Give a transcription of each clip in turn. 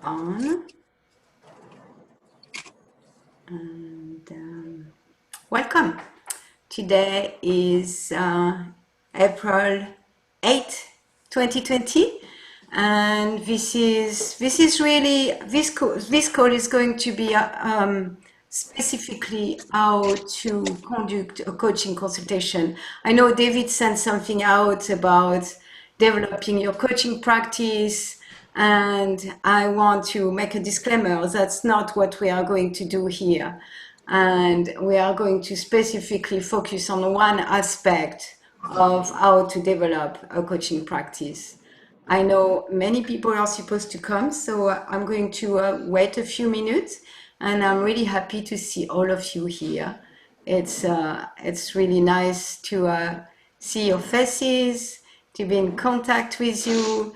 on. And welcome. Today is April 8th, 2020, and this call is going to be specifically how to conduct a coaching consultation. I know David sent something out about developing your coaching practice, and I want to make a disclaimer. That's not what we are going to do here. And we are going to specifically focus on one aspect of how to develop a coaching practice. I know many people are supposed to come, so I'm going to wait a few minutes, and I'm really happy to see all of you here. It's really nice to see your faces, to be in contact with you,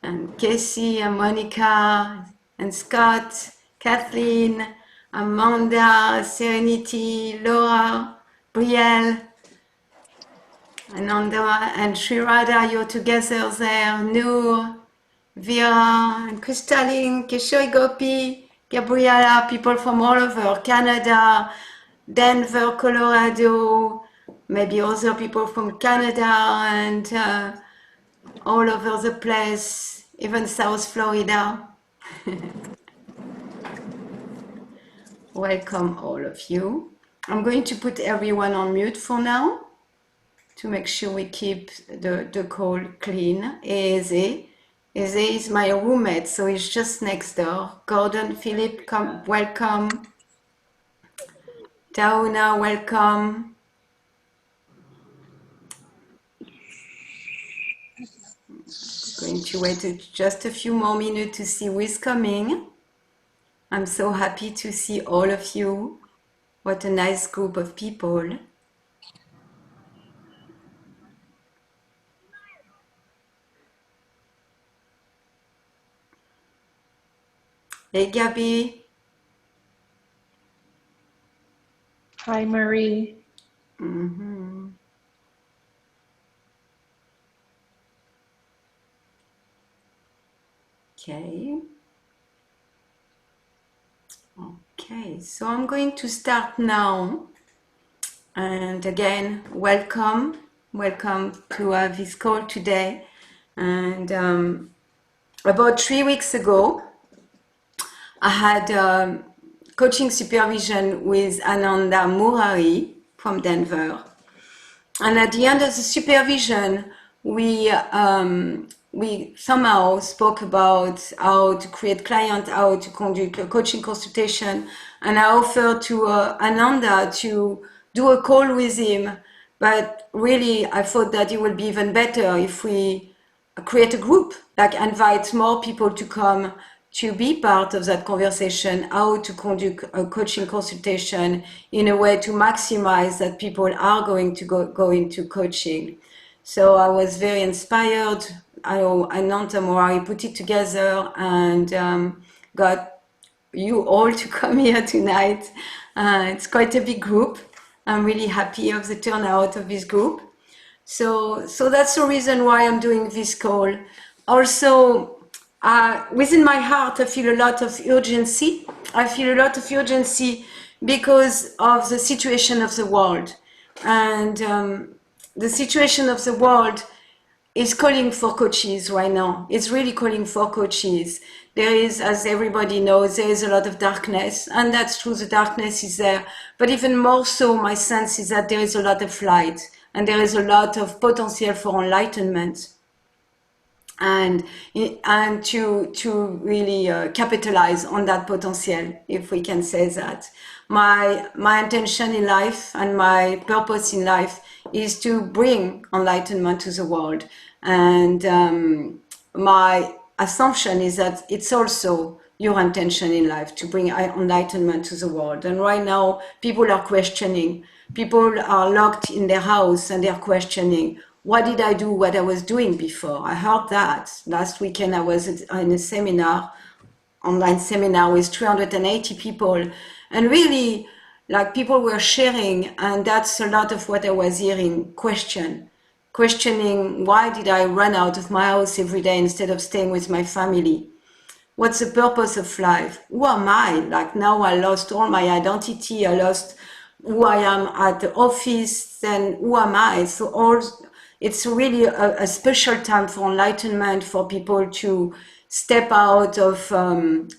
and Casey and Monica and Scott, Kathleen, Amanda, Serenity, Laura, Brielle, Ananda and Shrirada, you're together there, Noor, Vera, and Kristalin, Keshori Gopi, Gabriela, people from all over, Canada, Denver, Colorado, maybe other people from Canada, and all over the place, even South Florida. Welcome all of you. I'm going to put everyone on mute for now to make sure we keep the call clean. Eze is my roommate, so he's just next door. Gordon, Philip, welcome. Tauna, welcome. Going to wait just a few more minutes to see who is coming. I'm so happy to see all of you. What a nice group of people. Hey, Gabby. Hi, Marie. Mm-hmm. Okay, so I'm going to start now. And again, welcome to this call today. And about 3 weeks ago, I had coaching supervision with Ananda Murari from Denver. And at the end of the supervision, we somehow spoke about how to create client, how to conduct a coaching consultation, and I offered to Ananda to do a call with him. But really, I thought that it would be even better if we create a group, like invite more people to come to be part of that conversation, how to conduct a coaching consultation in a way to maximize that people are going to go into coaching. So I was very inspired. Ananta Morari put it together and got you all to come here tonight. It's quite a big group. I'm really happy of the turnout of this group. So that's the reason why I'm doing this call. Also, within my heart, I feel a lot of urgency. I feel a lot of urgency because of the situation of the world. And the situation of the world is calling for coaches right now. It's really calling for coaches. There is, as everybody knows, there is a lot of darkness, and that's true, the darkness is there. But even more so, my sense is that there is a lot of light, and there is a lot of potential for enlightenment. And to really capitalize on that potential, if we can say that. My intention in life and my purpose in life is to bring enlightenment to the world. And my assumption is that it's also your intention in life to bring enlightenment to the world. And right now, people are questioning. People are locked in their house and they're questioning, what did I do what I was doing before? I heard that. Last weekend I was in a seminar, online seminar with 380 people. And really, like, people were sharing, and that's a lot of what I was hearing, questioning why did I run out of my house every day instead of staying with my family? What's the purpose of life? Who am I? Like now I lost all my identity. I lost who I am at the office. Then who am I? So it's really a special time for enlightenment, for people to step out of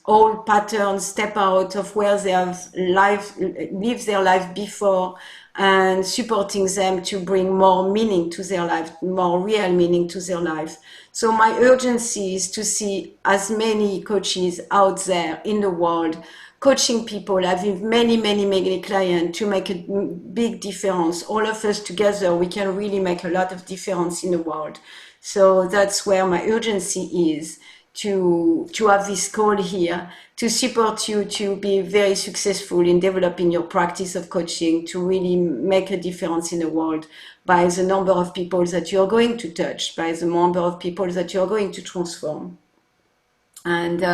old patterns, step out of where they have lived their life before, and supporting them to bring more meaning to their life, more real meaning to their life. So my urgency is to see as many coaches out there in the world, coaching people, having many, many, many clients to make a big difference. All of us together, we can really make a lot of difference in the world. So that's where my urgency is, to have this call here to support you to be very successful in developing your practice of coaching, to really make a difference in the world by the number of people that you're going to touch, by the number of people that you're going to transform. And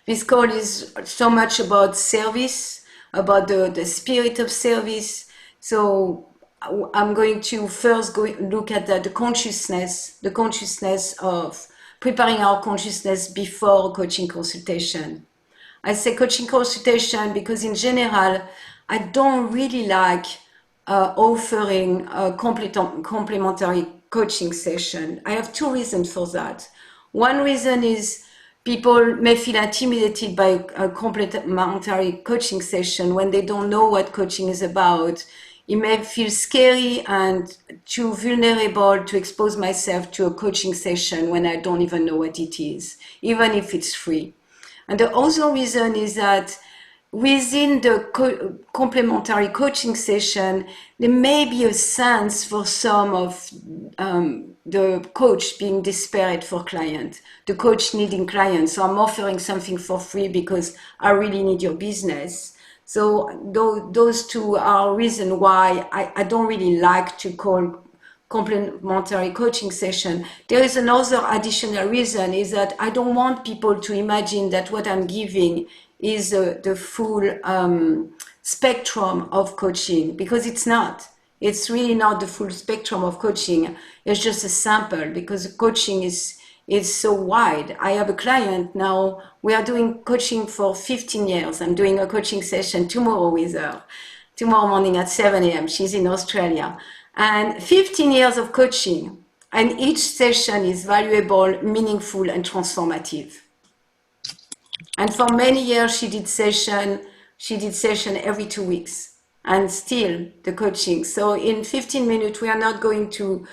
this call is so much about service, about the spirit of service. So I'm going to first look at the consciousness of preparing our consciousness before coaching consultation. I say coaching consultation because in general, I don't really like offering a complementary coaching session. I have two reasons for that. One reason is people may feel intimidated by a complementary coaching session when they don't know what coaching is about. It may feel scary and too vulnerable to expose myself to a coaching session when I don't even know what it is, even if it's free. And the other reason is that within the complementary coaching session, there may be a sense for some of the coach being desperate for clients, the coach needing clients. So I'm offering something for free because I really need your business. So those two are reasons why I don't really like to call complementary coaching session. There is another additional reason, is that I don't want people to imagine that what I'm giving is the full spectrum of coaching, because it's not. It's really not the full spectrum of coaching. It's just a sample, because coaching is so wide. I have a client now, we are doing coaching for 15 years. I'm doing a coaching session tomorrow with her, tomorrow morning at 7 a.m. She's in Australia. And 15 years of coaching, and each session is valuable, meaningful, and transformative. And for many years, she did session every 2 weeks, and still the coaching. So in 15 minutes, we are not going to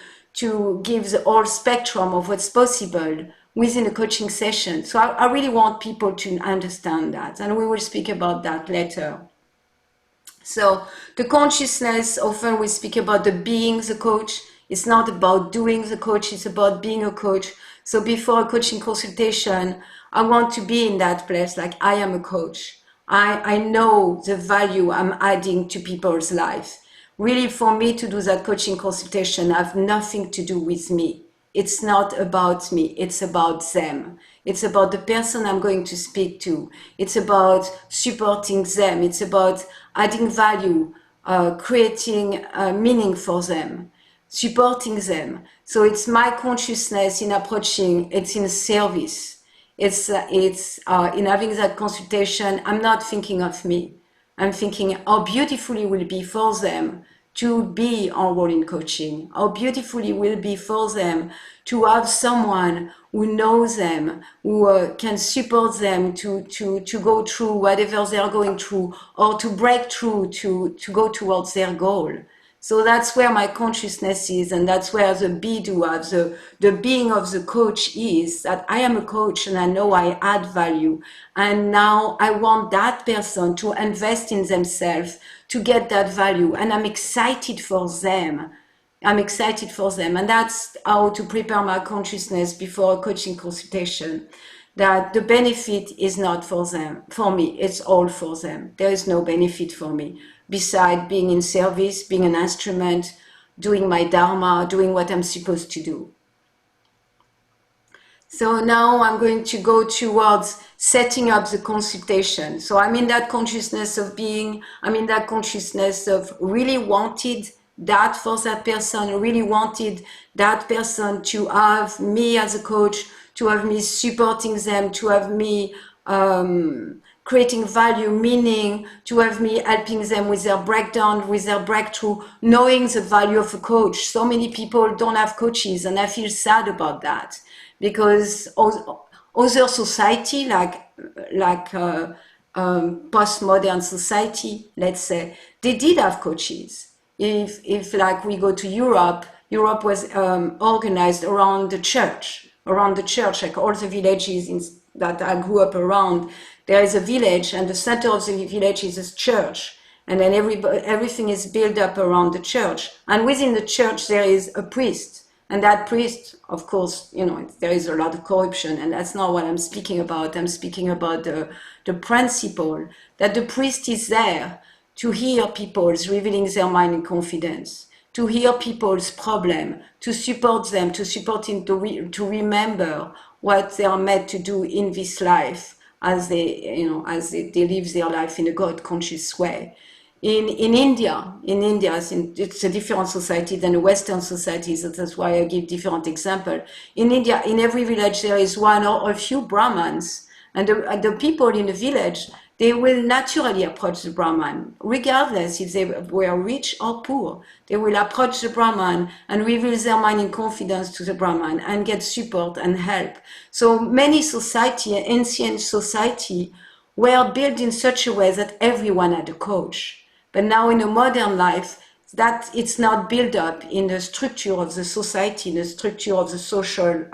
give the whole spectrum of what's possible within a coaching session. So I really want people to understand that, and we will speak about that later. So the consciousness, often we speak about the being the coach. It's not about doing the coach, it's about being a coach. So before a coaching consultation, I want to be in that place, like I am a coach. I know the value I'm adding to people's life. Really, for me to do that coaching consultation, I have nothing to do with me. It's not about me, it's about them. It's about the person I'm going to speak to. It's about supporting them. It's about adding value, creating meaning for them, supporting them. So it's my consciousness in approaching, it's in service. It's in having that consultation, I'm not thinking of me. I'm thinking how beautiful it will be for them to be enrolled in coaching, how beautiful it will be for them to have someone who knows them, who can support them to go through whatever they're going through, or to break through, to go towards their goal. So that's where my consciousness is, and that's where the be do of the being of the coach is, that I am a coach and I know I add value. And now I want that person to invest in themselves to get that value. And I'm excited for them. I'm excited for them. And that's how to prepare my consciousness before a coaching consultation. That the benefit is not for them, for me, it's all for them. There is no benefit for me beside being in service, being an instrument, doing my dharma, doing what I'm supposed to do. So now I'm going to go towards setting up the consultation. So I'm in that consciousness of being, I'm in that consciousness of really wanted that for that person, really wanted that person to have me as a coach, to have me supporting them, to have me creating value, meaning to have me helping them with their breakdown, with their breakthrough, knowing the value of a coach. So many people don't have coaches, and I feel sad about that because other society, postmodern society, let's say, they did have coaches. If like we go to Europe, Europe was organized around the church, like all the villages that I grew up around. There is a village, and the center of the village is a church, and then everything is built up around the church. And within the church, there is a priest, and that priest, of course, there is a lot of corruption, and that's not what I'm speaking about. I'm speaking about the principle that the priest is there to hear people's revealing their mind in confidence, to hear people's problem, to support them, to support them to remember what they are meant to do in this life as they live their life in a God conscious way. In India, it's a different society than a Western society, so that's why I give different example. In India, in every village there is one or a few Brahmins, and the people in the village, they will naturally approach the Brahman, regardless if they were rich or poor. They will approach the Brahman and reveal their mind in confidence to the Brahman and get support and help. So many ancient society, were built in such a way that everyone had a coach. But now in a modern life, that it's not built up in the structure of the society, in the structure of the social,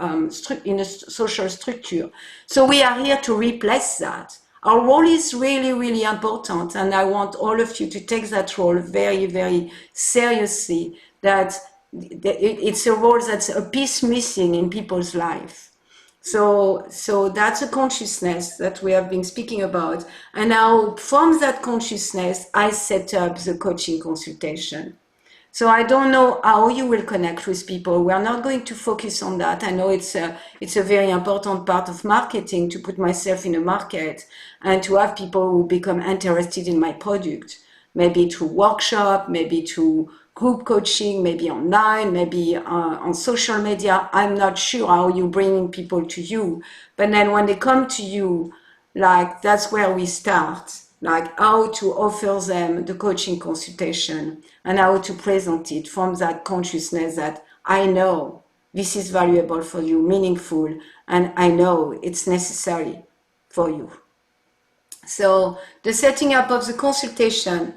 in the social structure. So we are here to replace that. Our role is really, really important, and I want all of you to take that role very, very seriously, that it's a role that's a piece missing in people's life. So that's a consciousness that we have been speaking about. And now from that consciousness, I set up the coaching consultation. So I don't know how you will connect with people. We are not going to focus on that. I know it's a very important part of marketing to put myself in a market and to have people who become interested in my product, maybe through workshop, maybe through group coaching, maybe online, maybe on social media. I'm not sure how you bring people to you. But then when they come to you, like that's where we start, like how to offer them the coaching consultation and how to present it from that consciousness that I know this is valuable for you, meaningful, and I know it's necessary for you. So the setting up of the consultation,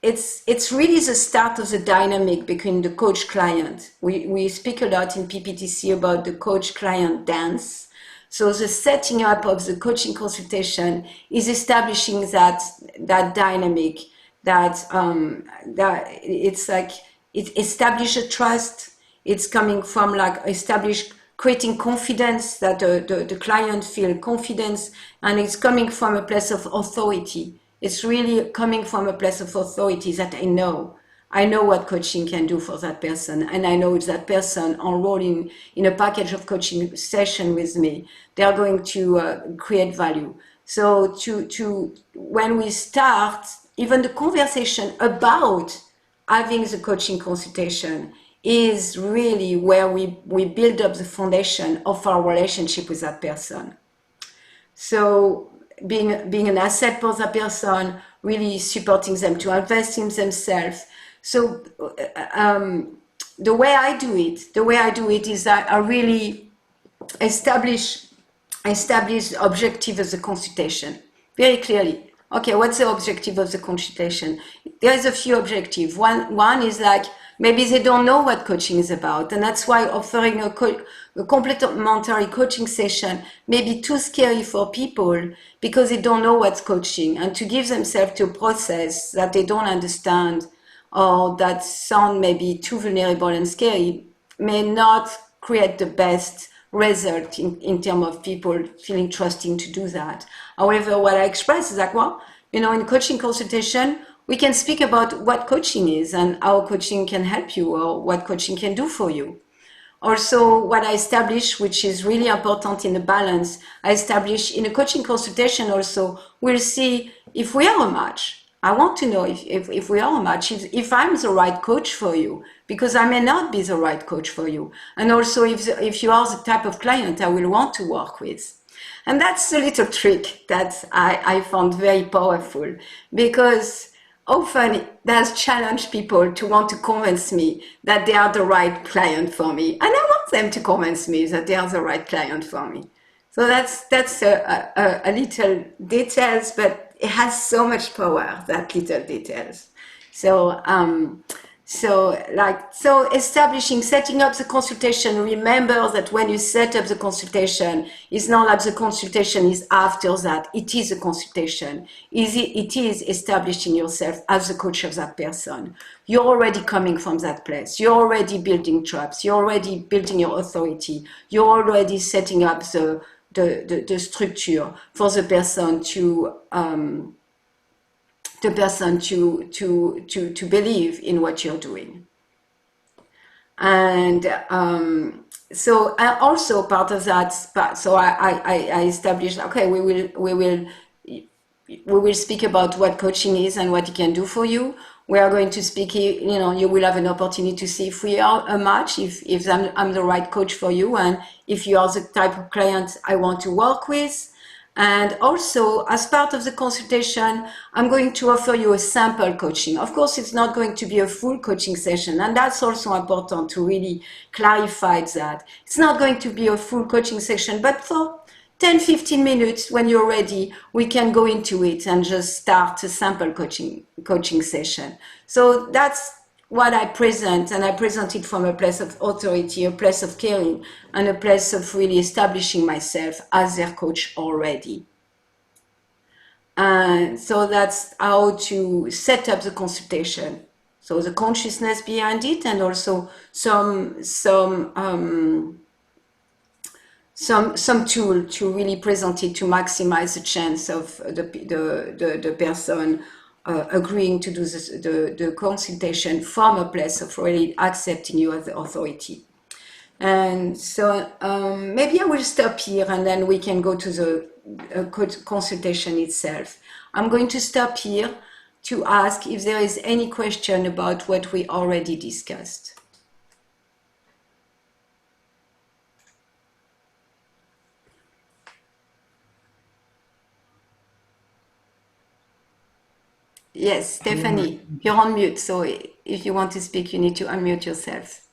it's really the start of the dynamic between the coach-client. We speak a lot in PPTC about the coach-client dance. So the setting up of the coaching consultation is establishing that dynamic, that it's like it establish a trust. It's coming from like creating confidence, that the client feel confidence, and it's coming from a place of authority. It's really coming from a place of authority that I know what coaching can do for that person, and I know if that person enrolled in a package of coaching session with me, they are going to create value. So when we start, even the conversation about having the coaching consultation is really where we build up the foundation of our relationship with that person. So being an asset for that person, really supporting them to invest in themselves. So the way I do it is that I really establish objective of the consultation very clearly. Okay, what's the objective of the consultation? There's a few objectives. One is like, maybe they don't know what coaching is about, and that's why offering a complementary coaching session may be too scary for people because they don't know what's coaching, and to give themselves to a process that they don't understand or that sound maybe too vulnerable and scary may not create the best result in terms of people feeling trusting to do that. However, what I express is like, well, in coaching consultation, we can speak about what coaching is and how coaching can help you or what coaching can do for you. Also, what I establish, which is really important in the balance, I establish in a coaching consultation also, we'll see if we are a match. I want to know if we are a match, if I'm the right coach for you, because I may not be the right coach for you. And also if you are the type of client I will want to work with. And that's a little trick that I found very powerful, because often it does challenge people to want to convince me that they are the right client for me. And I want them to convince me that they are the right client for me. So that's a little details, but it has so much power, that little details. So so establishing, setting up the consultation. Remember that when you set up the consultation, it's not like the consultation is after that. It is a consultation. It is establishing yourself as the coach of that person. You're already coming from that place. You're already building trust. You're already building your authority. You're already setting up the structure for the person to believe in what you're doing. And so also part of that, so I established, okay, we will speak about what coaching is and what it can do for you. We are going to speak, you will have an opportunity to see if we are a match, if I'm the right coach for you, and if you are the type of client I want to work with. And also, as part of the consultation, I'm going to offer you a sample coaching. Of course, it's not going to be a full coaching session, and that's also important to really clarify that. It's not going to be a full coaching session, but for 10-15 minutes, when you're ready, we can go into it and just start a sample coaching session. So that's what I present, and I present it from a place of authority, a place of caring, and a place of really establishing myself as their coach already. And so that's how to set up the consultation. So the consciousness behind it, and also some tool to really present it to maximize the chance of the person agreeing to do the consultation from a place of really accepting you as the authority. And so maybe I will stop here, and then we can go to the consultation itself. I'm going to stop here to ask if there is any question about what we already discussed. Yes, Stephanie, you're on mute. So if you want to speak, you need to unmute yourself.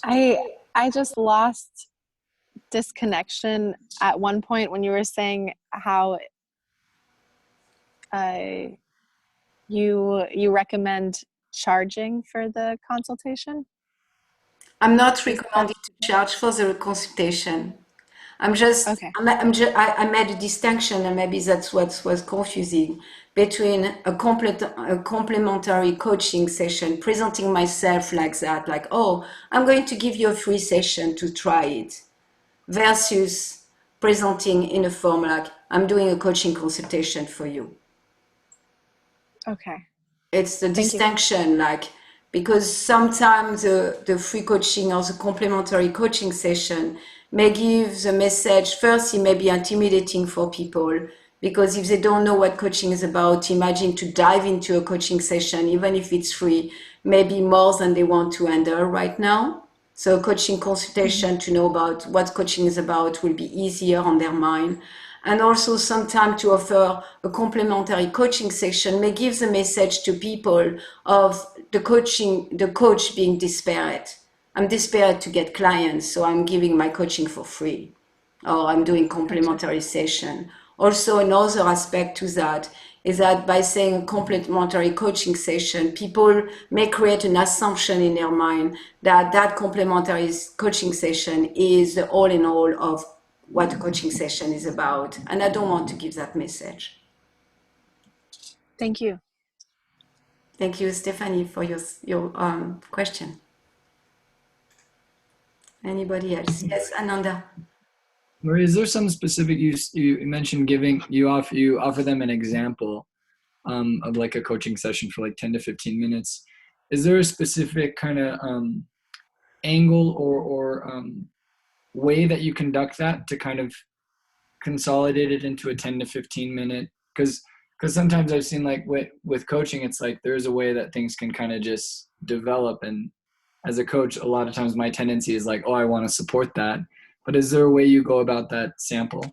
I just lost disconnection at one point when you were saying how you recommend charging for the consultation. I'm not recommending to charge for the consultation. Okay. I made a distinction, and maybe that's what was confusing, between a complementary coaching session, presenting myself like that, like, oh, I'm going to give you a free session to try it, versus presenting in a form like, I'm doing a coaching consultation for you. Okay. It's the distinction, like, because sometimes the free coaching or the complementary coaching session may give the message. First, it may be intimidating for people, because if they don't know what coaching is about, imagine to dive into a coaching session, even if it's free, maybe more than they want to handle right now. So a coaching consultation to know about what coaching is about will be easier on their mind. And also sometimes to offer a complementary coaching session may give the message to people of the coach being desperate. I'm desperate to get clients, so I'm giving my coaching for free, or I'm doing complementary session. Also, another aspect to that is that by saying a complementary coaching session, people may create an assumption in their mind that that complementary coaching session is the all in all of what a coaching session is about. And I don't want to give that message. Thank you. Thank you, Stephanie, for your question. Anybody else? Yes, Ananda. Marie, is there some specific you mentioned you offer them an example of like a coaching session for like 10 to 15 minutes. Is there a specific kind of angle or way that you conduct that to kind of consolidate it into a 10 to 15 minute? Because sometimes I've seen like with coaching, it's like there's a way that things can kind of just develop. And as a coach, a lot of times my tendency is like, oh, I want to support that. But is there a way you go about that sample?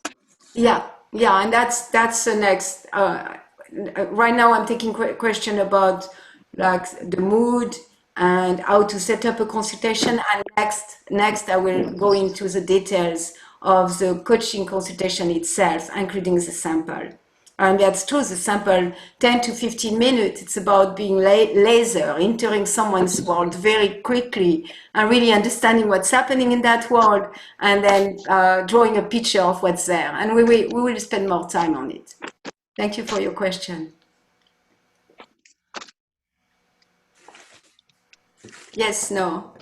Yeah, yeah, and that's the next. Right now, I'm taking question about like the mood and how to set up a consultation. And next, I will go into the details of the coaching consultation itself, including the sample. And that's true, the sample, 10 to 15 minutes, it's about being laser, entering someone's world very quickly and really understanding what's happening in that world and then drawing a picture of what's there. And we will spend more time on it. Thank you for your question. Yes, no.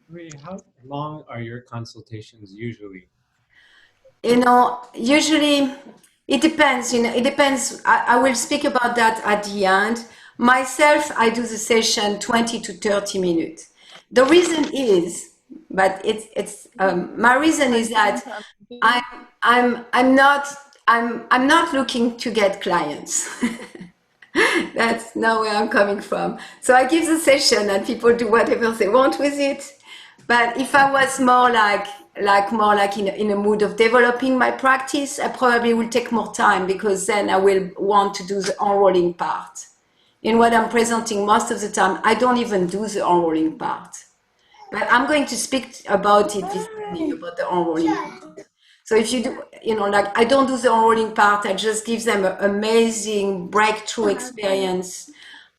Marie, how long are your consultations usually? Usually it depends, it depends. I will speak about that at the end. Myself, I do the session 20 to 30 minutes. The reason is, but my reason is that I'm not looking to get clients. That's not where I'm coming from. So I give the session and people do whatever they want with it. But if I was more like in a mood of developing my practice, I probably will take more time because then I will want to do the enrolling part. In what I'm presenting most of the time, I don't even do the enrolling part. But I'm going to speak about it this evening, about the enrolling part. So if you do, like I don't do the enrolling part, I just give them an amazing breakthrough experience.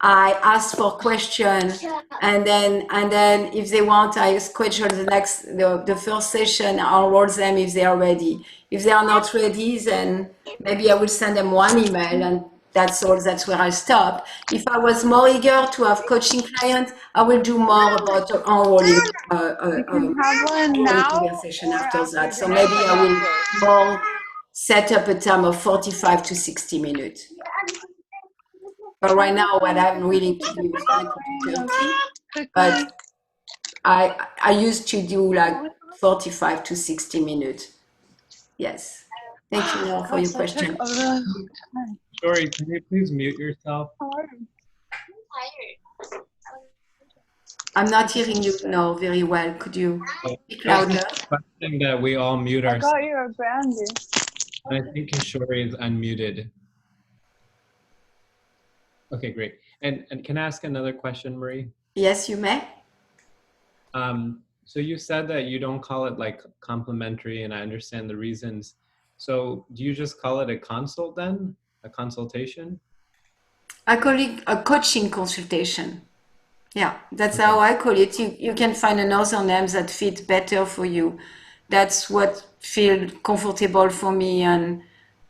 I ask for questions, and then if they want, I schedule the first session. I'll enroll them if they are ready. If they are not ready, then maybe I will send them one email, and that's all. That's where I stop. If I was more eager to have coaching clients, I will do more about enrolling. You can have one Enrolling now conversation or after that. So the maybe I will next more set up a time of 45 to 60 minutes. But right now, what I'm willing to do is 20 to 30. But I used to do like 45 to 60 minutes. Yes. Thank you, Noor, for your question. Shori, can you please mute yourself? I'm not hearing you, Noor, very well. Could you speak I was louder? just requesting that we all mute I ourselves. got you a brandy. I think Shori is unmuted. Okay, great. And can I ask another question, Marie? Yes, you may. So you said that you don't call it like complimentary, and I understand the reasons. So do you just call it a consult then? A consultation? I call it a coaching consultation. Yeah, that's Okay. how I call it. You can find another name that fit better for you. That's what feels comfortable for me, and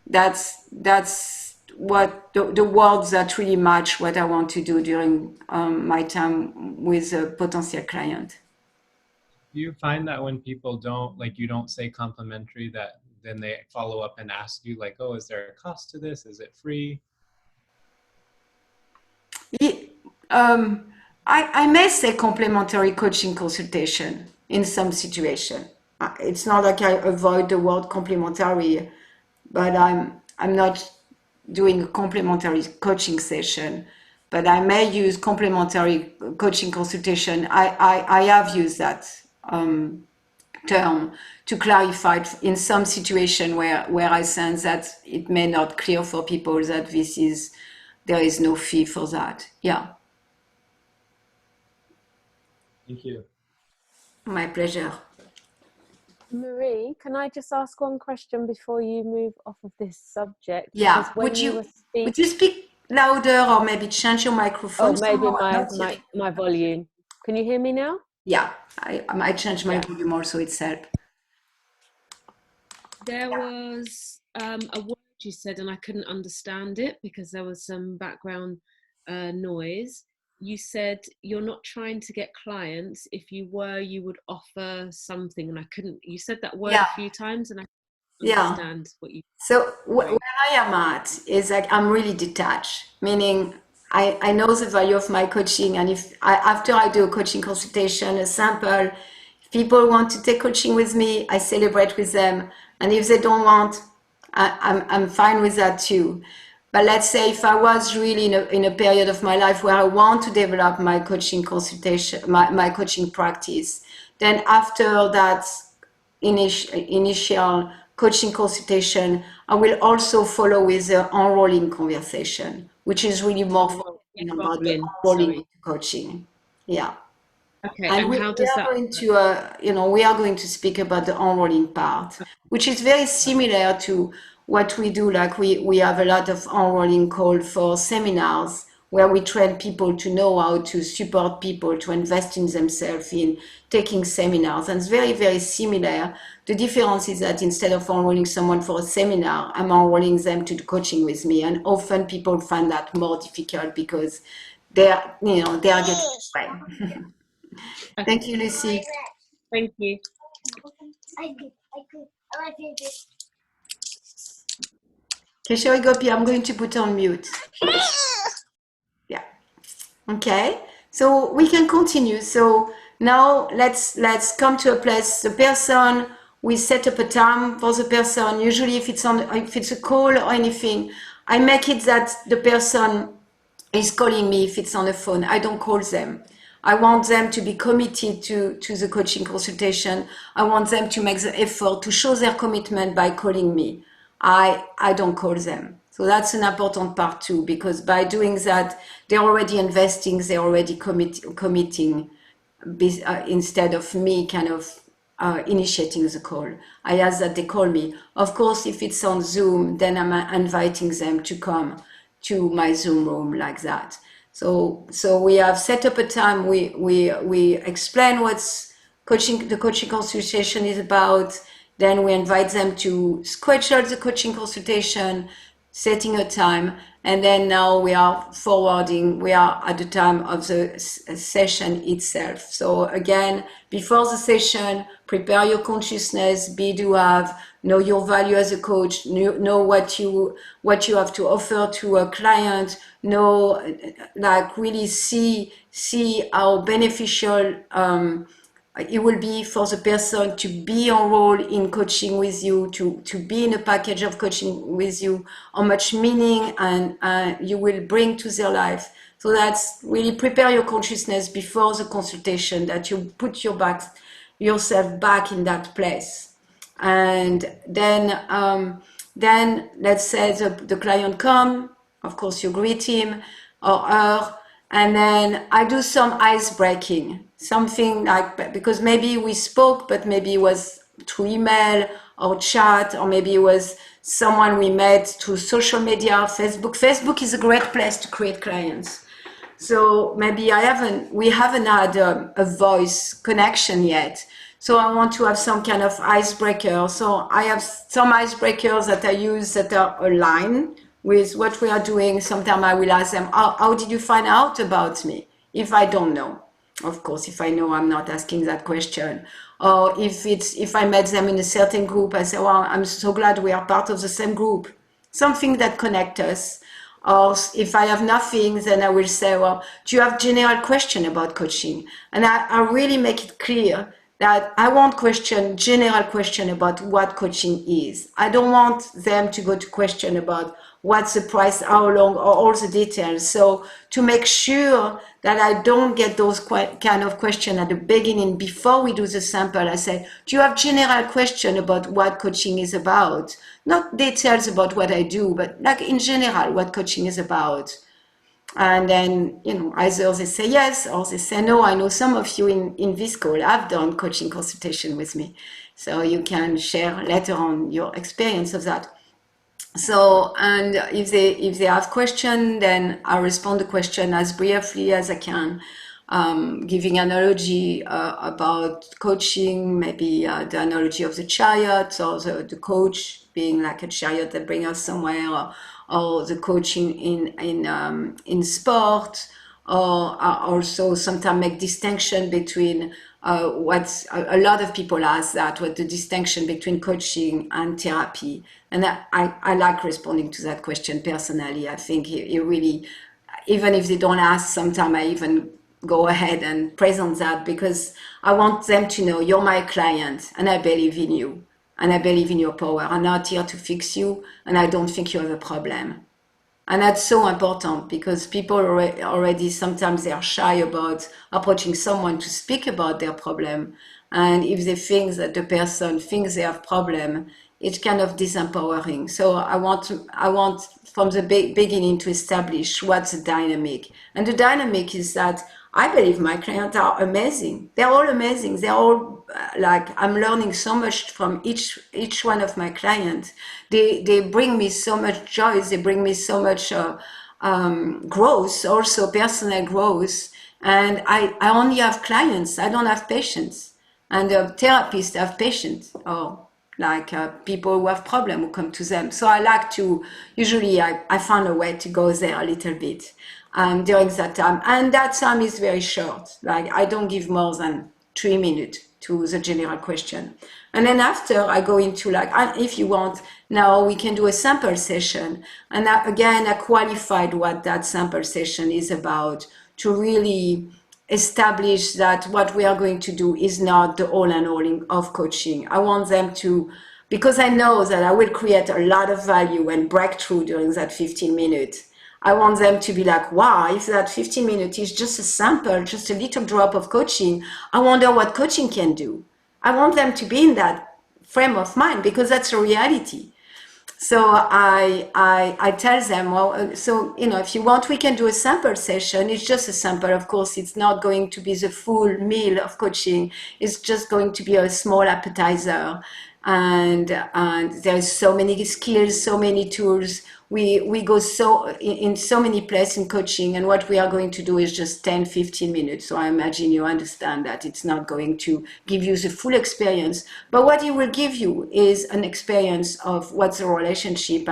that's what the words that really match what I want to do during my time with a potential client. Do you find that when people don't, like you don't say complimentary, that then they follow up and ask you like, oh, is there a cost to this? Is it free? I may say complementary coaching consultation in some situation. It's not like I avoid the word complementary, but I'm not doing a complementary coaching session. But I may use complementary coaching consultation. I have used that term to clarify in some situation where I sense that it may not clear for people that there is no fee for that. Yeah. Thank you. My pleasure. Marie, can I just ask one question before you move off of this subject? Yeah. Because when you were Would you speak louder or maybe change your microphone? oh, maybe somehow? my volume. Can you hear me now? Yeah, I might change my Yeah. volume also itself. There was a word you said and I couldn't understand it because there was some background noise. You said you're not trying to get clients. If you were, you would offer something, and I couldn't. You said that word Yeah. a few times, and I couldn't Yeah. understand what you. So where I am at is like I'm really detached, meaning I know the value of my coaching, and after I do a coaching consultation, a sample, if people want to take coaching with me, I celebrate with them, and if they don't want, I'm fine with that too. But let's say if I was really in a period of my life where I want to develop my coaching consultation, my coaching practice, then after that initial coaching consultation, I will also follow with the enrolling conversation, which is really more focusing about the enrolling into coaching. Yeah. Okay, And and we how does are that going to, we are going to speak about the enrolling part, which is very similar to what we do. Like we have a lot of enrolling call for seminars where we train people to know how to support people to invest in themselves in taking seminars. And it's very, very similar. The difference is that instead of enrolling someone for a seminar, I'm enrolling them to the coaching with me. And often people find that more difficult because they are getting away. Thank you, Lucy. Thank you. Keshori Gopi, I'm going to put on mute. Yeah. Okay. So we can continue. So now let's come to a place. The person, we set up a time for the person. Usually if it's a call or anything, I make it that the person is calling me if it's on the phone. I don't call them. I want them to be committed to the coaching consultation. I want them to make the effort to show their commitment by calling me. I don't call them. So that's an important part too, because by doing that, they're already investing, they're already committing instead of me kind of initiating the call. I ask that they call me. Of course, if it's on Zoom, then I'm inviting them to come to my Zoom room like that. So we have set up a time. We explain what's the coaching consultation is about. Then we invite them to schedule the coaching consultation, setting a time, and then now we are at the time of the session itself. So again, before the session, prepare your consciousness, be do have, know your value as a coach, know what you have to offer to a client, know, like really see how beneficial it will be for the person to be enrolled in coaching with you, to be in a package of coaching with you, how much meaning and you will bring to their life. So that's really prepare your consciousness before the consultation, that you put yourself back in that place. And then let's say the client come, of course you greet him or her, and then I do some ice breaking, something like, because maybe we spoke, but maybe it was through email or chat, or maybe it was someone we met through social media, Facebook. Facebook is a great place to create clients. So maybe we haven't had a voice connection yet. So I want to have some kind of icebreaker. So I have some icebreakers that I use that are aligned with what we are doing. Sometimes I will ask them, how did you find out about me? If I don't know. Of course, if I know, I'm not asking that question. Or if I met them in a certain group, I say, well, I'm so glad we are part of the same group. Something that connects us. Or if I have nothing, then I will say, well, do you have general question about coaching? And I really make it clear that I want general question about what coaching is. I don't want them to go to question about what's the price, how long, or all the details. So to make sure that I don't get those kind of question at the beginning before we do the sample, I say, do you have general question about what coaching is about? Not details about what I do, but like in general, what coaching is about. And then, either they say yes or they say no. I know some of you in this call have done coaching consultation with me. So you can share later on your experience of that. So, and if they have question, then I respond the question as briefly as I can, giving analogy about coaching, maybe the analogy of the chariot, or the coach being like a chariot that brings us somewhere, or the coaching in sport, or also sometimes make distinction between what a lot of people ask that, what the distinction between coaching and therapy. And I like responding to that question personally. I think it really, even if they don't ask, sometimes I even go ahead and present that, because I want them to know you're my client and I believe in you and I believe in your power. I'm not here to fix you and I don't think you have a problem. And that's so important, because people already sometimes they are shy about approaching someone to speak about their problem. And if they think that the person thinks they have problem, it's kind of disempowering. So I want from the beginning to establish what's the dynamic. And the dynamic is that I believe my clients are amazing. They're all amazing. They're all like, I'm learning so much from each one of my clients. They bring me so much joy. They bring me so much growth, also personal growth. And I only have clients. I don't have patients. And therapists have patients, or like people who have problems who come to them. So I like to, usually I find a way to go there a little bit during that time. And that time is very short. Like I don't give more than 3 minutes to the general question. And then after I go into like, if you want, now we can do a sample session. And again, I qualified what that sample session is about to really establish that what we are going to do is not the all and all of coaching. I want them to, because I know that I will create a lot of value and breakthrough during that 15 minutes. I want them to be like, wow, if that 15 minutes is just a sample, just a little drop of coaching, I wonder what coaching can do. I want them to be in that frame of mind because that's a reality. So I tell them, well, so, you know, if you want, we can do a sample session. It's just a sample. Of course, it's not going to be the full meal of coaching. It's just going to be a small appetizer. And there's so many skills, so many tools. We go so in so many places in coaching, and what we are going to do is just 10-15 minutes. So I imagine you understand that it's not going to give you the full experience, but what it will give you is an experience of what's the relationship,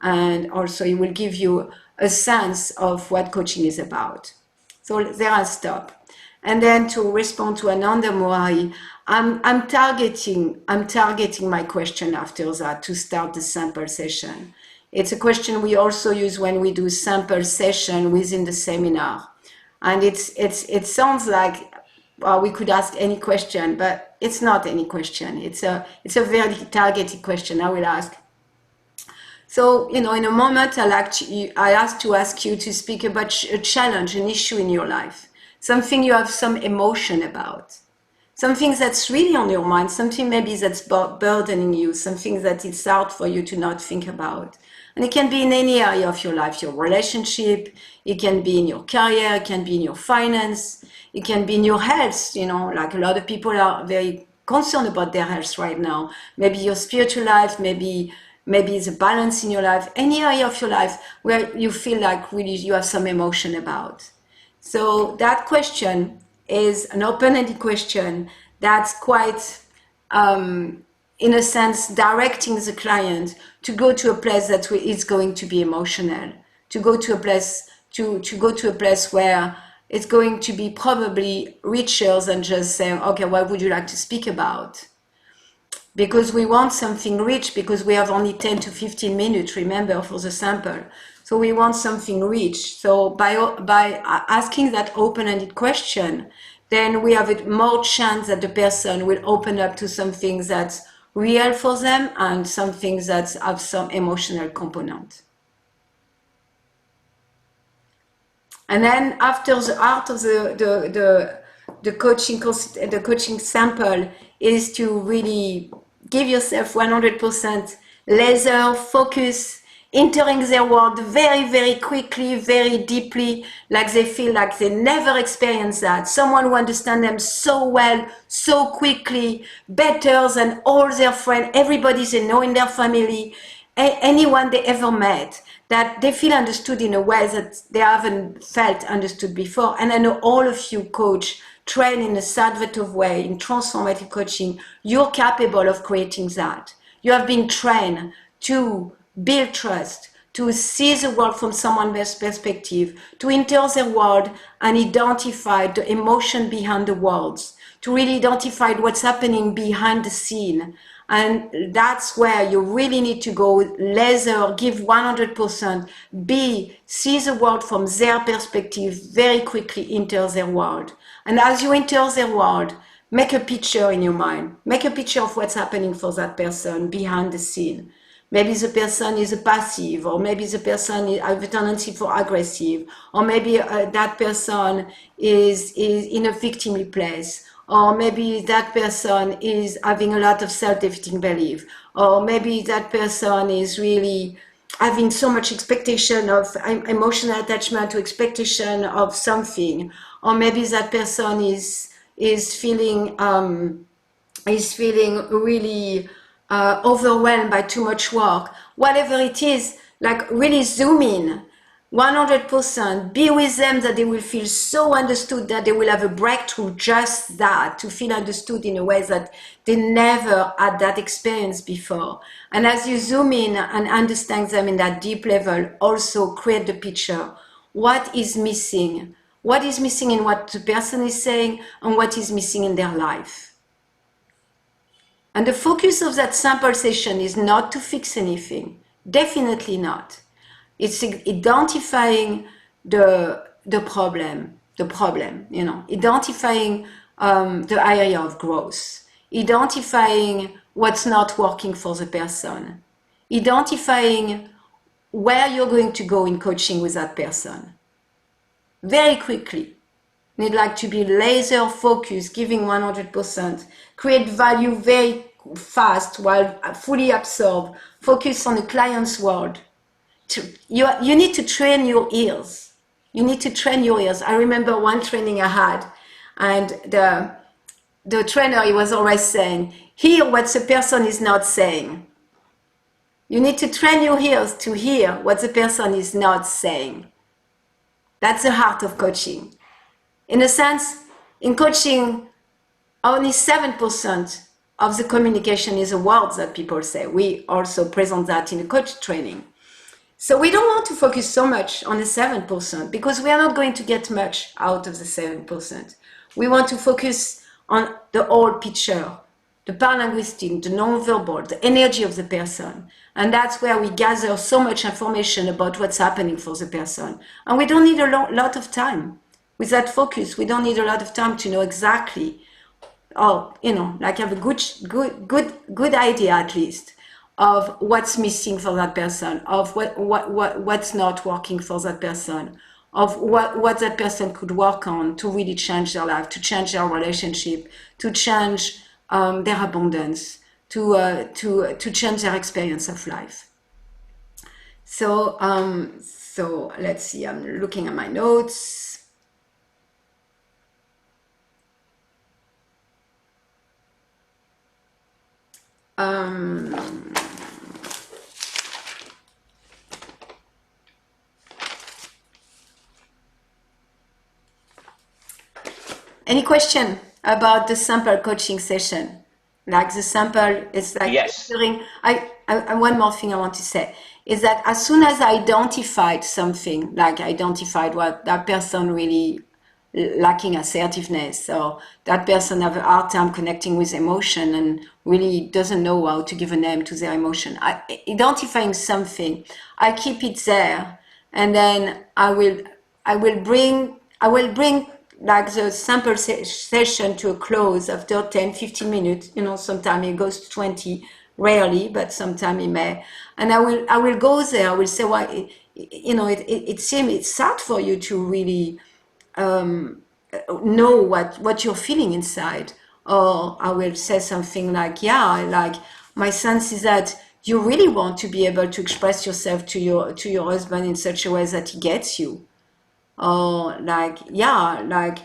and also it will give you a sense of what coaching is about. So there I stop. And then to respond to Ananda Moari, I'm targeting my question after that to start the sample session. It's a question we also use when we do sample session within the seminar. And it sounds like, well, we could ask any question, but it's not any question. It's a very targeted question I will ask. So, you know, in a moment, I ask to ask you to speak about a challenge, an issue in your life, something you have some emotion about, something that's really on your mind, something maybe that's burdening you, something that it's hard for you to not think about. And it can be in any area of your life, your relationship, it can be in your career, it can be in your finance, it can be in your health, you know, like a lot of people are very concerned about their health right now. Maybe your spiritual life, maybe the balance in your life, any area of your life where you feel like really you have some emotion about. So that question is an open-ended question that's quite, in a sense, directing the client to go to a place that is going to be emotional, to go to a place where it's going to be probably richer than just saying, okay, what would you like to speak about? Because we want something rich, because we have only 10-15 minutes, remember, for the sample. So we want something rich. So by asking that open-ended question, then we have a more chance that the person will open up to something that's real for them and something that have some emotional component. And then after the art of the coaching sample is to really give yourself 100% laser focus, entering their world very, very quickly, very deeply, like they feel like they never experienced that. Someone who understands them so well, so quickly, better than all their friends, everybody they know in their family, anyone they ever met, that they feel understood in a way that they haven't felt understood before. And I know all of you coach, train in a Sadhvatov way, in transformative coaching, you're capable of creating that. You have been trained to build trust, to see the world from someone's perspective, to enter their world and identify the emotion behind the words, to really identify what's happening behind the scene. And that's where you really need to go laser, give 100%, see the world from their perspective, very quickly enter their world. And as you enter their world, make a picture in your mind. Make a picture of what's happening for that person behind the scene. Maybe the person is a passive, or maybe the person has a tendency for aggressive, or maybe that person is in a victimly place, or maybe that person is having a lot of self-defeating belief, or maybe that person is really having so much expectation of emotional attachment to expectation of something, or maybe that person is feeling really overwhelmed by too much work. Whatever it is, like really zoom in 100%, be with them, that they will feel so understood, that they will have a breakthrough, just that, to feel understood in a way that they never had that experience before. And as you zoom in and understand them in that deep level, also create the picture. What is missing? What is missing in what the person is saying, and what is missing in their life? And the focus of that sample session is not to fix anything. Definitely not. It's identifying the problem, identifying the area of growth, identifying what's not working for the person, identifying where you're going to go in coaching with that person. Very quickly. Need like to be laser focused, giving 100%, create value very fast while fully absorbed, focus on the client's world. You need to train your ears. You need to train your ears. I remember one training I had, and the trainer, he was always saying, hear what the person is not saying. You need to train your ears to hear what the person is not saying. That's the heart of coaching. In a sense, in coaching, only 7% of the communication is the words that people say. We also present that in a coach training. So we don't want to focus so much on the 7%, because we are not going to get much out of the 7%. We want to focus on the whole picture, the paralinguistic, the non-verbal, the energy of the person. And that's where we gather so much information about what's happening for the person. And we don't need a lot of time. With that focus, we don't need a lot of time to know exactly, or like have a good idea at least of what's missing for that person, of what's not working for that person, of what that person could work on to really change their life, to change their relationship, to change their abundance, to change their experience of life. So let's see. I'm looking at my notes. Any question about the sample coaching session? Like the sample is like Yes. one more thing I want to say is that as soon as I identified something, like I identified what that person really lacking assertiveness, or that person have a hard time connecting with emotion and really doesn't know how to give a name to their emotion. Identifying something, I keep it there, and then I will bring like the sample session to a close after 10-15 minutes. Sometimes it goes to 20, rarely, but sometimes it may. And I will go there. I will say, why, it seems it's sad for you to really know what you're feeling inside. Or I will say something like, like my sense is that you really want to be able to express yourself to your husband in such a way that he gets you. Or like you're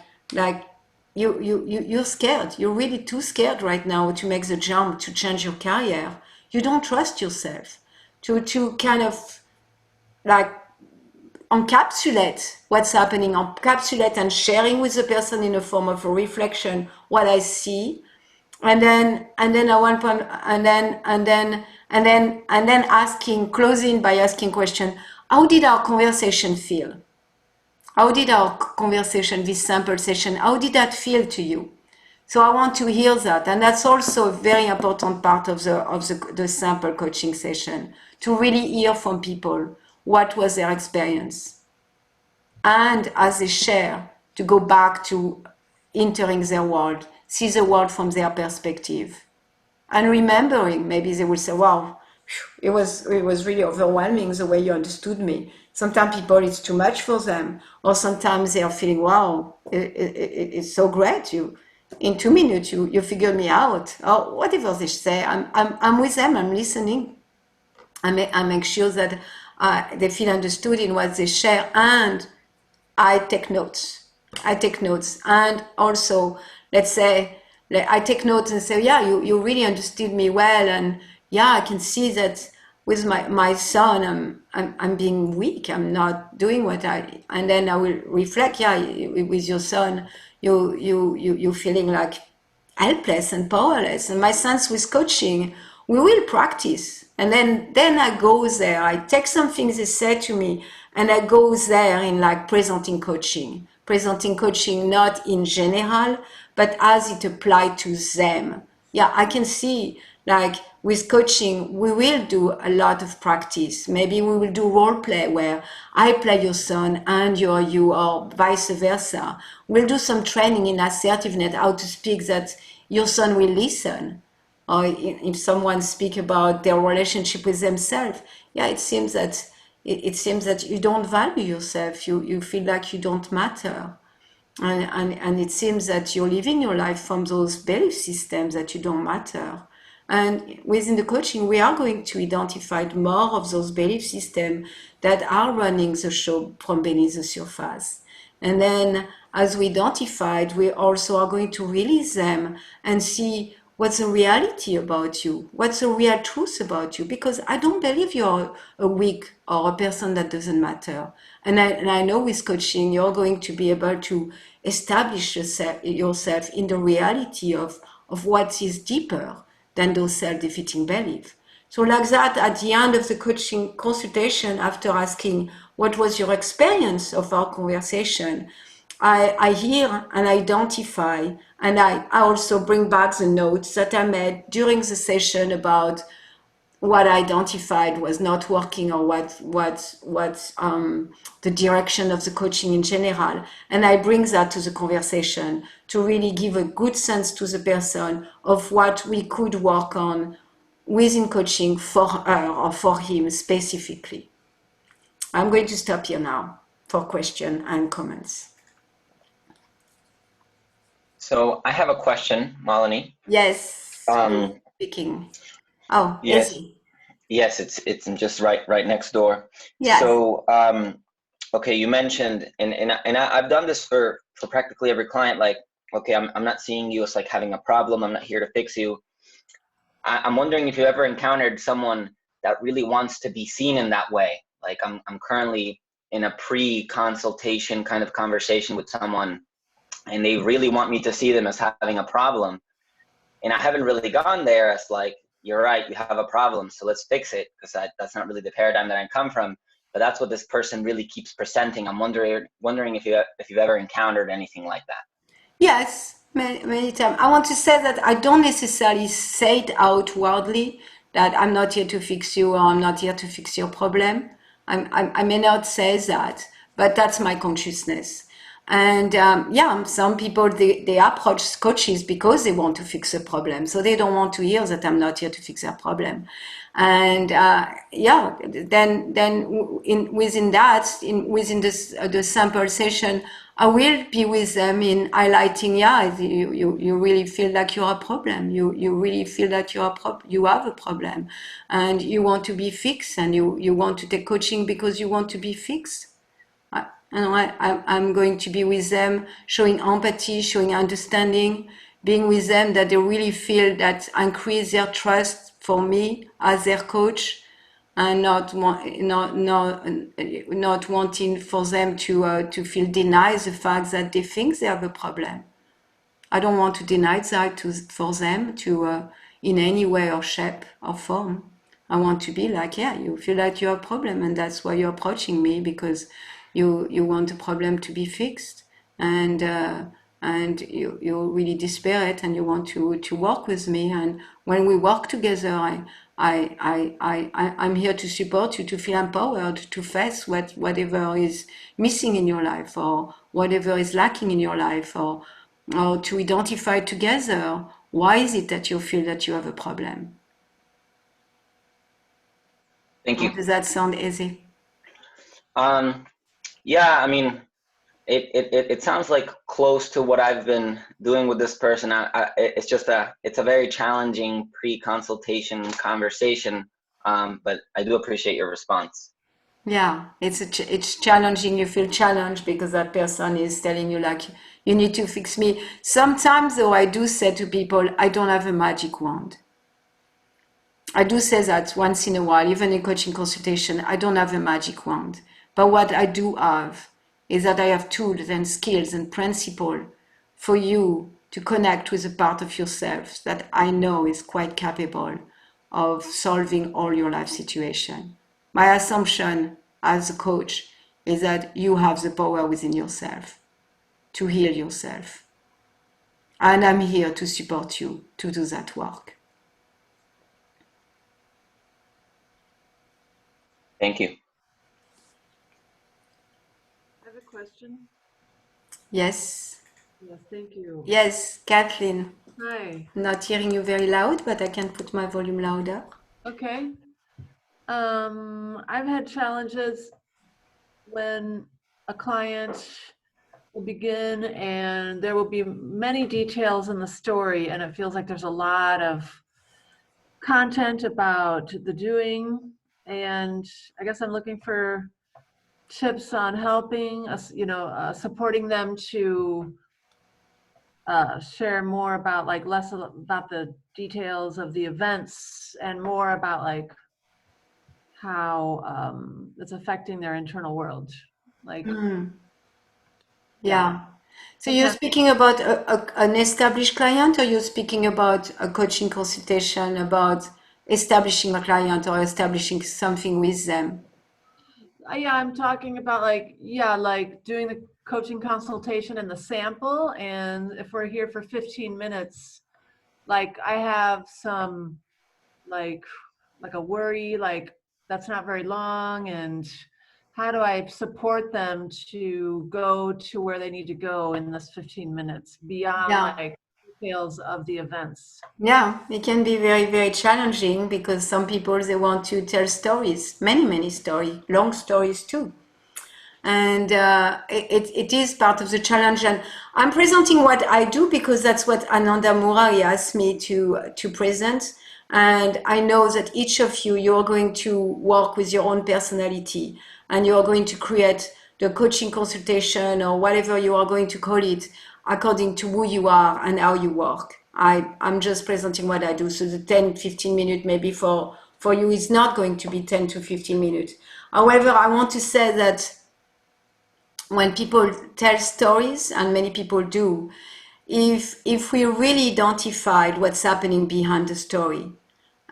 scared. You're really too scared right now to make the jump to change your career. You don't trust yourself to kind of like encapsulate what's happening, encapsulate and sharing with the person in a form of a reflection what I see, and then at one point, and then closing by asking question: how did our conversation feel? How did our conversation, this sample session, how did that feel to you? So I want to hear that, and that's also a very important part of the sample coaching session, to really hear from people what was their experience, and as they share, to go back to entering their world, see the world from their perspective, and remembering. Maybe they will say, "Wow, it was really overwhelming the way you understood me." Sometimes people, it's too much for them, or sometimes they are feeling, "Wow, it's so great. in 2 minutes, you figure me out, or whatever they say. I'm with them, I'm listening. I make sure that they feel understood in what they share, and I take notes. I take notes. And also, let's say, I take notes and say, yeah, you really understood me well. And yeah, I can see that with my son, I'm being weak. I'm not doing what and then I will reflect, yeah, with your son, you're feeling like helpless and powerless. And my sense with coaching, we will practice. And then I go there, I take something they said to me, and I go there in like presenting coaching not in general, but as it applied to them. Yeah, I can see like with coaching, we will do a lot of practice. Maybe we will do role play where I play your son and you're you, or vice versa. We'll do some training in assertiveness, how to speak that your son will listen. Or if someone speak about their relationship with themselves, yeah, it seems that you don't value yourself. You feel like you don't matter. And it seems that you're living your life from those belief systems that you don't matter. And within the coaching, we are going to identify more of those belief systems that are running the show from beneath the surface. And then as we identified, we also are going to release them and see what's the reality about you, what's the real truth about you, because I don't believe you're a weak or a person that doesn't matter. And I know with coaching, you're going to be able to establish yourself in the reality of what is deeper than those self-defeating beliefs. So like that, at the end of the coaching consultation, after asking, what was your experience of our conversation? I hear and identify, and I also bring back the notes that I made during the session about what I identified was not working, or what the direction of the coaching in general. And I bring that to the conversation to really give a good sense to the person of what we could work on within coaching for her or for him specifically. I'm going to stop here now for questions and comments. So I have a question, Malini. Yes, speaking. Oh, yes, Izzy. yes, it's just right next door. Yes. So okay, you mentioned, and I've done this for practically every client. Like, okay, I'm not seeing you as like having a problem. I'm not here to fix you. I'm wondering if you ever encountered someone that really wants to be seen in that way. Like I'm currently in a pre-consultation kind of conversation with someone, and they really want me to see them as having a problem. And I haven't really gone there as like, you're right, you have a problem, so let's fix it, because that's not really the paradigm that I come from. But that's what this person really keeps presenting. I'm wondering if you've ever encountered anything like that. Yes, many times. I want to say that I don't necessarily say it outwardly that I'm not here to fix you, or I'm not here to fix your problem. I may not say that, but that's my consciousness. And yeah, some people, they approach coaches because they want to fix a problem. So they don't want to hear that I'm not here to fix their problem. And yeah, then within the sample session, I will be with them in highlighting, yeah, you really feel like you are a problem. You really feel that you have a problem, and you want to be fixed, and you want to take coaching because you want to be fixed. I'm going to be with them, showing empathy, showing understanding, being with them that they really feel that increase their trust for me as their coach, and not wanting for them to feel denied the fact that they think they have a problem. I don't want to deny that for them in any way or shape or form. I want to be like, yeah, you feel like you have a problem, and that's why you're approaching me, because you want the problem to be fixed, and you're really desperate, and you want to work with me. And when we work together, I'm here to support you, to feel empowered, to face whatever is missing in your life, or whatever is lacking in your life, or to identify together, why is it that you feel that you have a problem? Thank you. How does that sound, Izzy? Yeah, I mean, it sounds like close to what I've been doing with this person. It's just it's a very challenging pre-consultation conversation, but I do appreciate your response. Yeah, it's challenging. You feel challenged because that person is telling you like you need to fix me. Sometimes though, I do say to people, I don't have a magic wand. I do say that once in a while, even in coaching consultation, I don't have a magic wand. But what I do have is that I have tools and skills and principles for you to connect with a part of yourself that I know is quite capable of solving all your life situation. My assumption as a coach is that you have the power within yourself to heal yourself. And I'm here to support you to do that work. Thank you. I have a question. Yes. Yes, thank you. Yes, Kathleen. Hi. Not hearing you very loud, but I can put my volume louder. Okay. I've had challenges when a client will begin and there will be many details in the story, and it feels like there's a lot of content about the doing. And I guess I'm looking for tips on helping us, supporting them to share more about like less about the details of the events and more about like how it's affecting their internal world. Like, Yeah. So you're sometimes, speaking about an established client, or you're speaking about a coaching consultation about establishing a client or establishing something with them? yeah, I'm talking about like, yeah, like doing the coaching consultation and the sample. And if we're here for 15 minutes, like I have some like a worry, like that's not very long, and how do I support them to go to where they need to go in this 15 minutes beyond Yeah. like details of the events? Yeah, it can be very, very challenging because some people they want to tell stories, many, many stories, long stories too. And it is part of the challenge. And I'm presenting what I do because that's what Ananda Murari asked me to present. And I know that each of you, you're going to work with your own personality and you're going to create the coaching consultation or whatever you are going to call it according to who you are and how you work. I'm just presenting what I do. So the 10, 15 minutes maybe for you is not going to be 10 to 15 minutes. However, I want to say that when people tell stories, and many people do, if we really identified what's happening behind the story,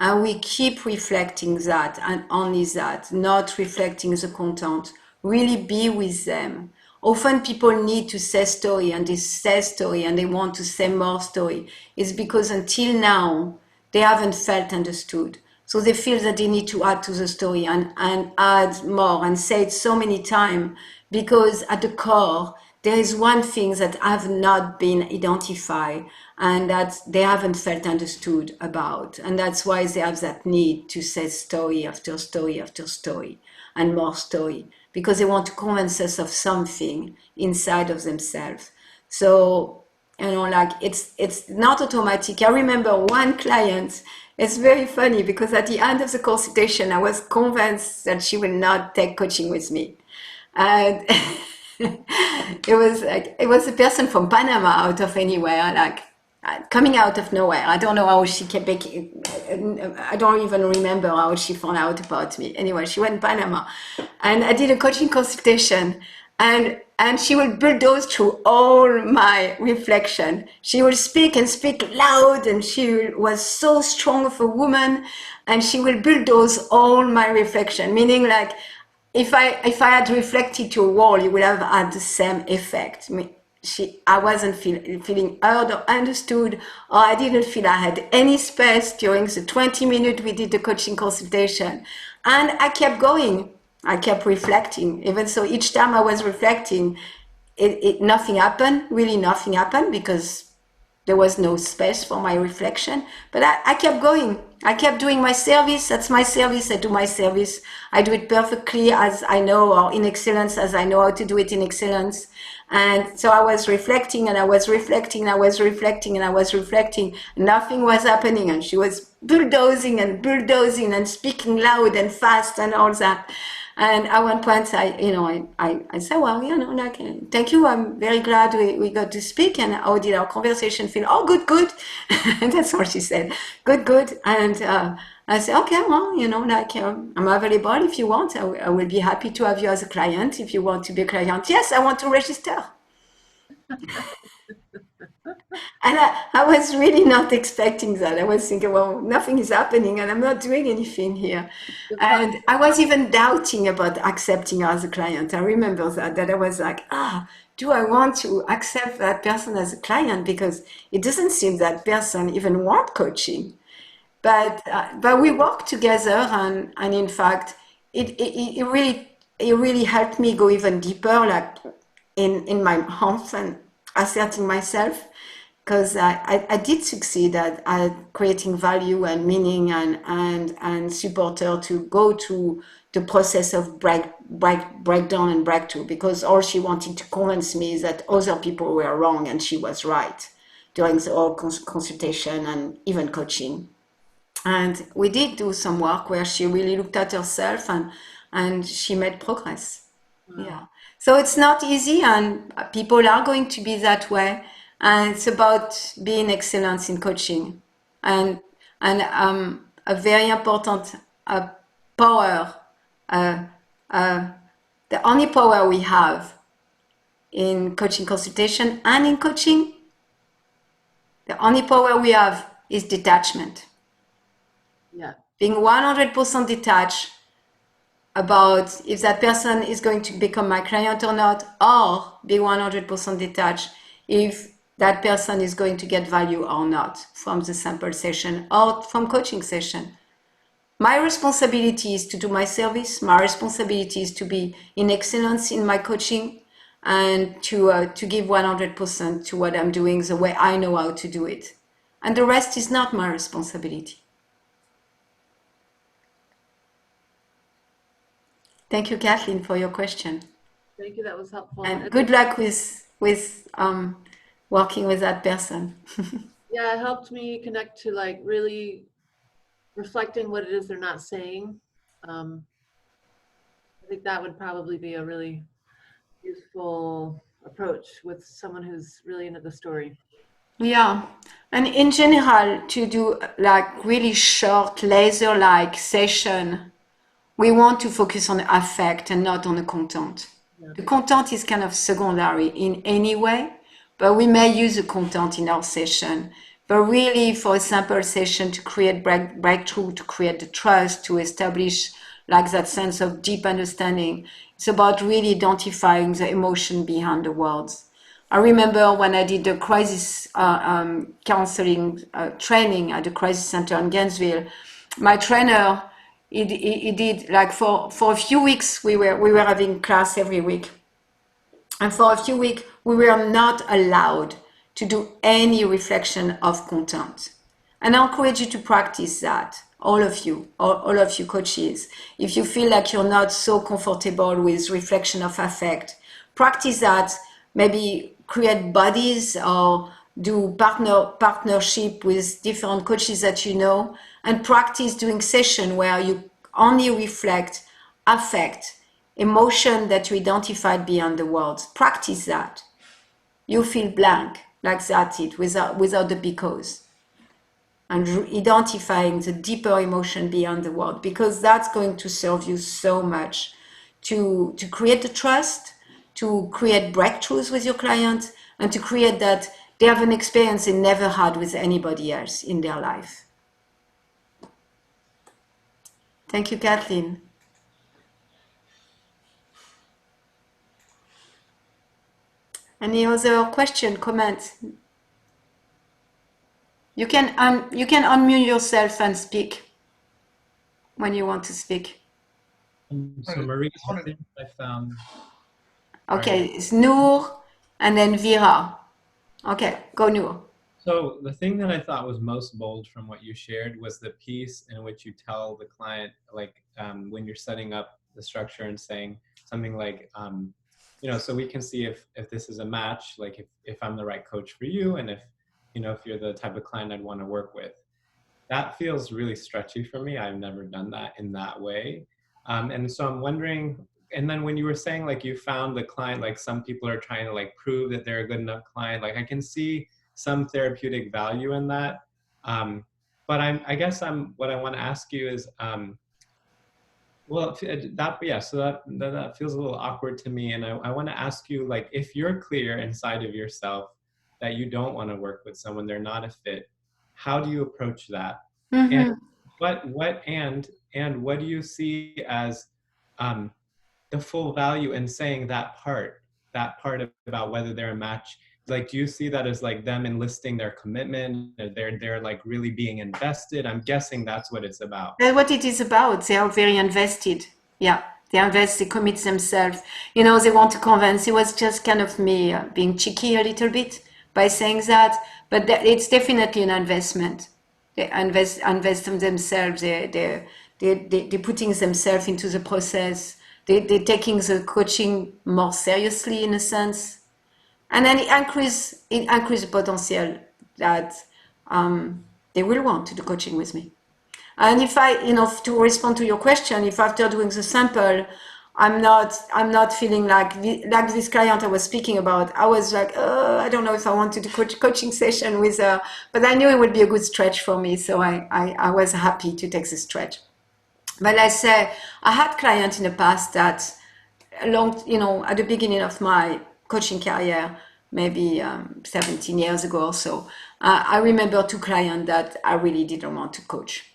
and we keep reflecting that and only that, not reflecting the content, really be with them. Often people need to say story and they say story and they want to say more story. It's because until now, they haven't felt understood. So they feel that they need to add to the story and add more and say it so many times because at the core, there is one thing that have not been identified and that they haven't felt understood about. And that's why they have that need to say story after story after story and more story because they want to convince us of something inside of themselves. So, like it's not automatic. I remember one client, it's very funny because at the end of the consultation, I was convinced that she will not take coaching with me. And it was a person from Panama out of anywhere, like coming out of nowhere. I don't know how she came back. I don't even remember how she found out about me. Anyway, she went to Panama, and I did a coaching consultation, and she will bulldoze through all my reflection. She will speak and speak loud, and she was so strong of a woman, and she will bulldoze all my reflection, meaning like if I had reflected to a wall, you would have had the same effect. I wasn't feeling heard or understood, or I didn't feel I had any space during the 20 minutes we did the coaching consultation. And I kept going. I kept reflecting. Even so, each time I was reflecting, nothing happened, really nothing happened because there was no space for my reflection, but I kept going. I kept doing my service. That's my service. I do my service. I do it perfectly as I know, or in excellence as I know how to do it in excellence. And so I was reflecting and I was reflecting and I was reflecting and I was reflecting. Nothing was happening. And she was bulldozing and speaking loud and fast and all that. And at one point, I said, well, like, thank you. I'm very glad we got to speak. And how did our conversation feel? Oh, good, good. And that's all she said. Good, good. And I said, okay, well, like, I'm available if you want. I will be happy to have you as a client if you want to be a client. Yes, I want to register. And I was really not expecting that. I was thinking, well, nothing is happening and I'm not doing anything here. And I was even doubting about accepting her as a client. I remember that I was like, do I want to accept that person as a client? Because it doesn't seem that person even want coaching. But we worked together, and in fact, it really helped me go even deeper, like in my health and asserting myself, because I did succeed at creating value and meaning and support her to go to the process of breakdown and breakthrough, because all she wanted to convince me is that other people were wrong and she was right during the whole consultation and even coaching. And we did do some work where she really looked at herself and she made progress. Wow. Yeah. So it's not easy, and people are going to be that way. And it's about being excellent in coaching. And a very important power, the only power we have in coaching consultation and in coaching, the only power we have is detachment. Yeah. Being 100% detached about if that person is going to become my client or not, or be 100% detached if that person is going to get value or not from the sample session or from coaching session. My responsibility is to do my service. My responsibility is to be in excellence in my coaching and to give 100% to what I'm doing the way I know how to do it. And the rest is not my responsibility. Thank you, Kathleen, for your question. Thank you. That was helpful. And good luck with working with that person. Yeah, it helped me connect to like really reflecting what it is they're not saying. I think that would probably be a really useful approach with someone who's really into the story. Yeah, and in general, to do like really short laser-like session, we want to focus on the affect and not on the content. Yeah. The content is kind of secondary in any way, but we may use the content in our session. But really, for a sample session, to create breakthrough, to create the trust, to establish like that sense of deep understanding, it's about really identifying the emotion behind the words. I remember when I did the crisis counseling training at the crisis center in Gainesville, my trainer, he did like for a few weeks we were having class every week, and for a few weeks we were not allowed to do any reflection of content. And I encourage you to practice that, all of you coaches. If you feel like you're not so comfortable with reflection of affect, practice that. Maybe create buddies or do partnership with different coaches that you know, and practice doing session where you only reflect affect, emotion that you identified beyond the words. Practice that. You feel blank like that without the because. And identifying the deeper emotion beyond the word, because that's going to serve you so much to create the trust, to create breakthroughs with your clients, and to create that they have an experience they never had with anybody else in their life. Thank you, Kathleen. Any other question, comments? You can unmute yourself and speak when you want to speak. So Marie, I found. Okay, it's Noor and then Vera. Okay, go Noor. So the thing that I thought was most bold from what you shared was the piece in which you tell the client, like when you're setting up the structure and saying something like, so we can see if this is a match, like if I'm the right coach for you, and if you're the type of client I'd want to work with. That feels really stretchy for me. I've never done that in that way. And so I'm wondering, and then when you were saying like you found the client, like some people are trying to like prove that they're a good enough client, like I can see some therapeutic value in that. But I guess what I want to ask you is, well, that feels a little awkward to me. And I want to ask you, like, if you're clear inside of yourself that you don't want to work with someone, they're not a fit, how do you approach that? And Mm-hmm. what do you see as the full value in saying that part about whether they're a match? Like, do you see that as like them enlisting their commitment, or they're like really being invested? I'm guessing that's what it's about. That's what it is about. They are very invested. Yeah, they invest, they commit themselves. You know, they want to convince. It was just kind of me being cheeky a little bit by saying that, but it's definitely an investment. They invest in themselves. They're putting themselves into the process. They're taking the coaching more seriously in a sense, and then it increase the potential that they will want to do coaching with me. And if to respond to your question, if after doing the sample, I'm not feeling like this client I was speaking about, I was like, I don't know if I want to do coaching session with her, but I knew it would be a good stretch for me, so I was happy to take the stretch. But I say, I had clients in the past that at the beginning of my coaching career, maybe 17 years ago or so, I remember 2 clients that I really didn't want to coach.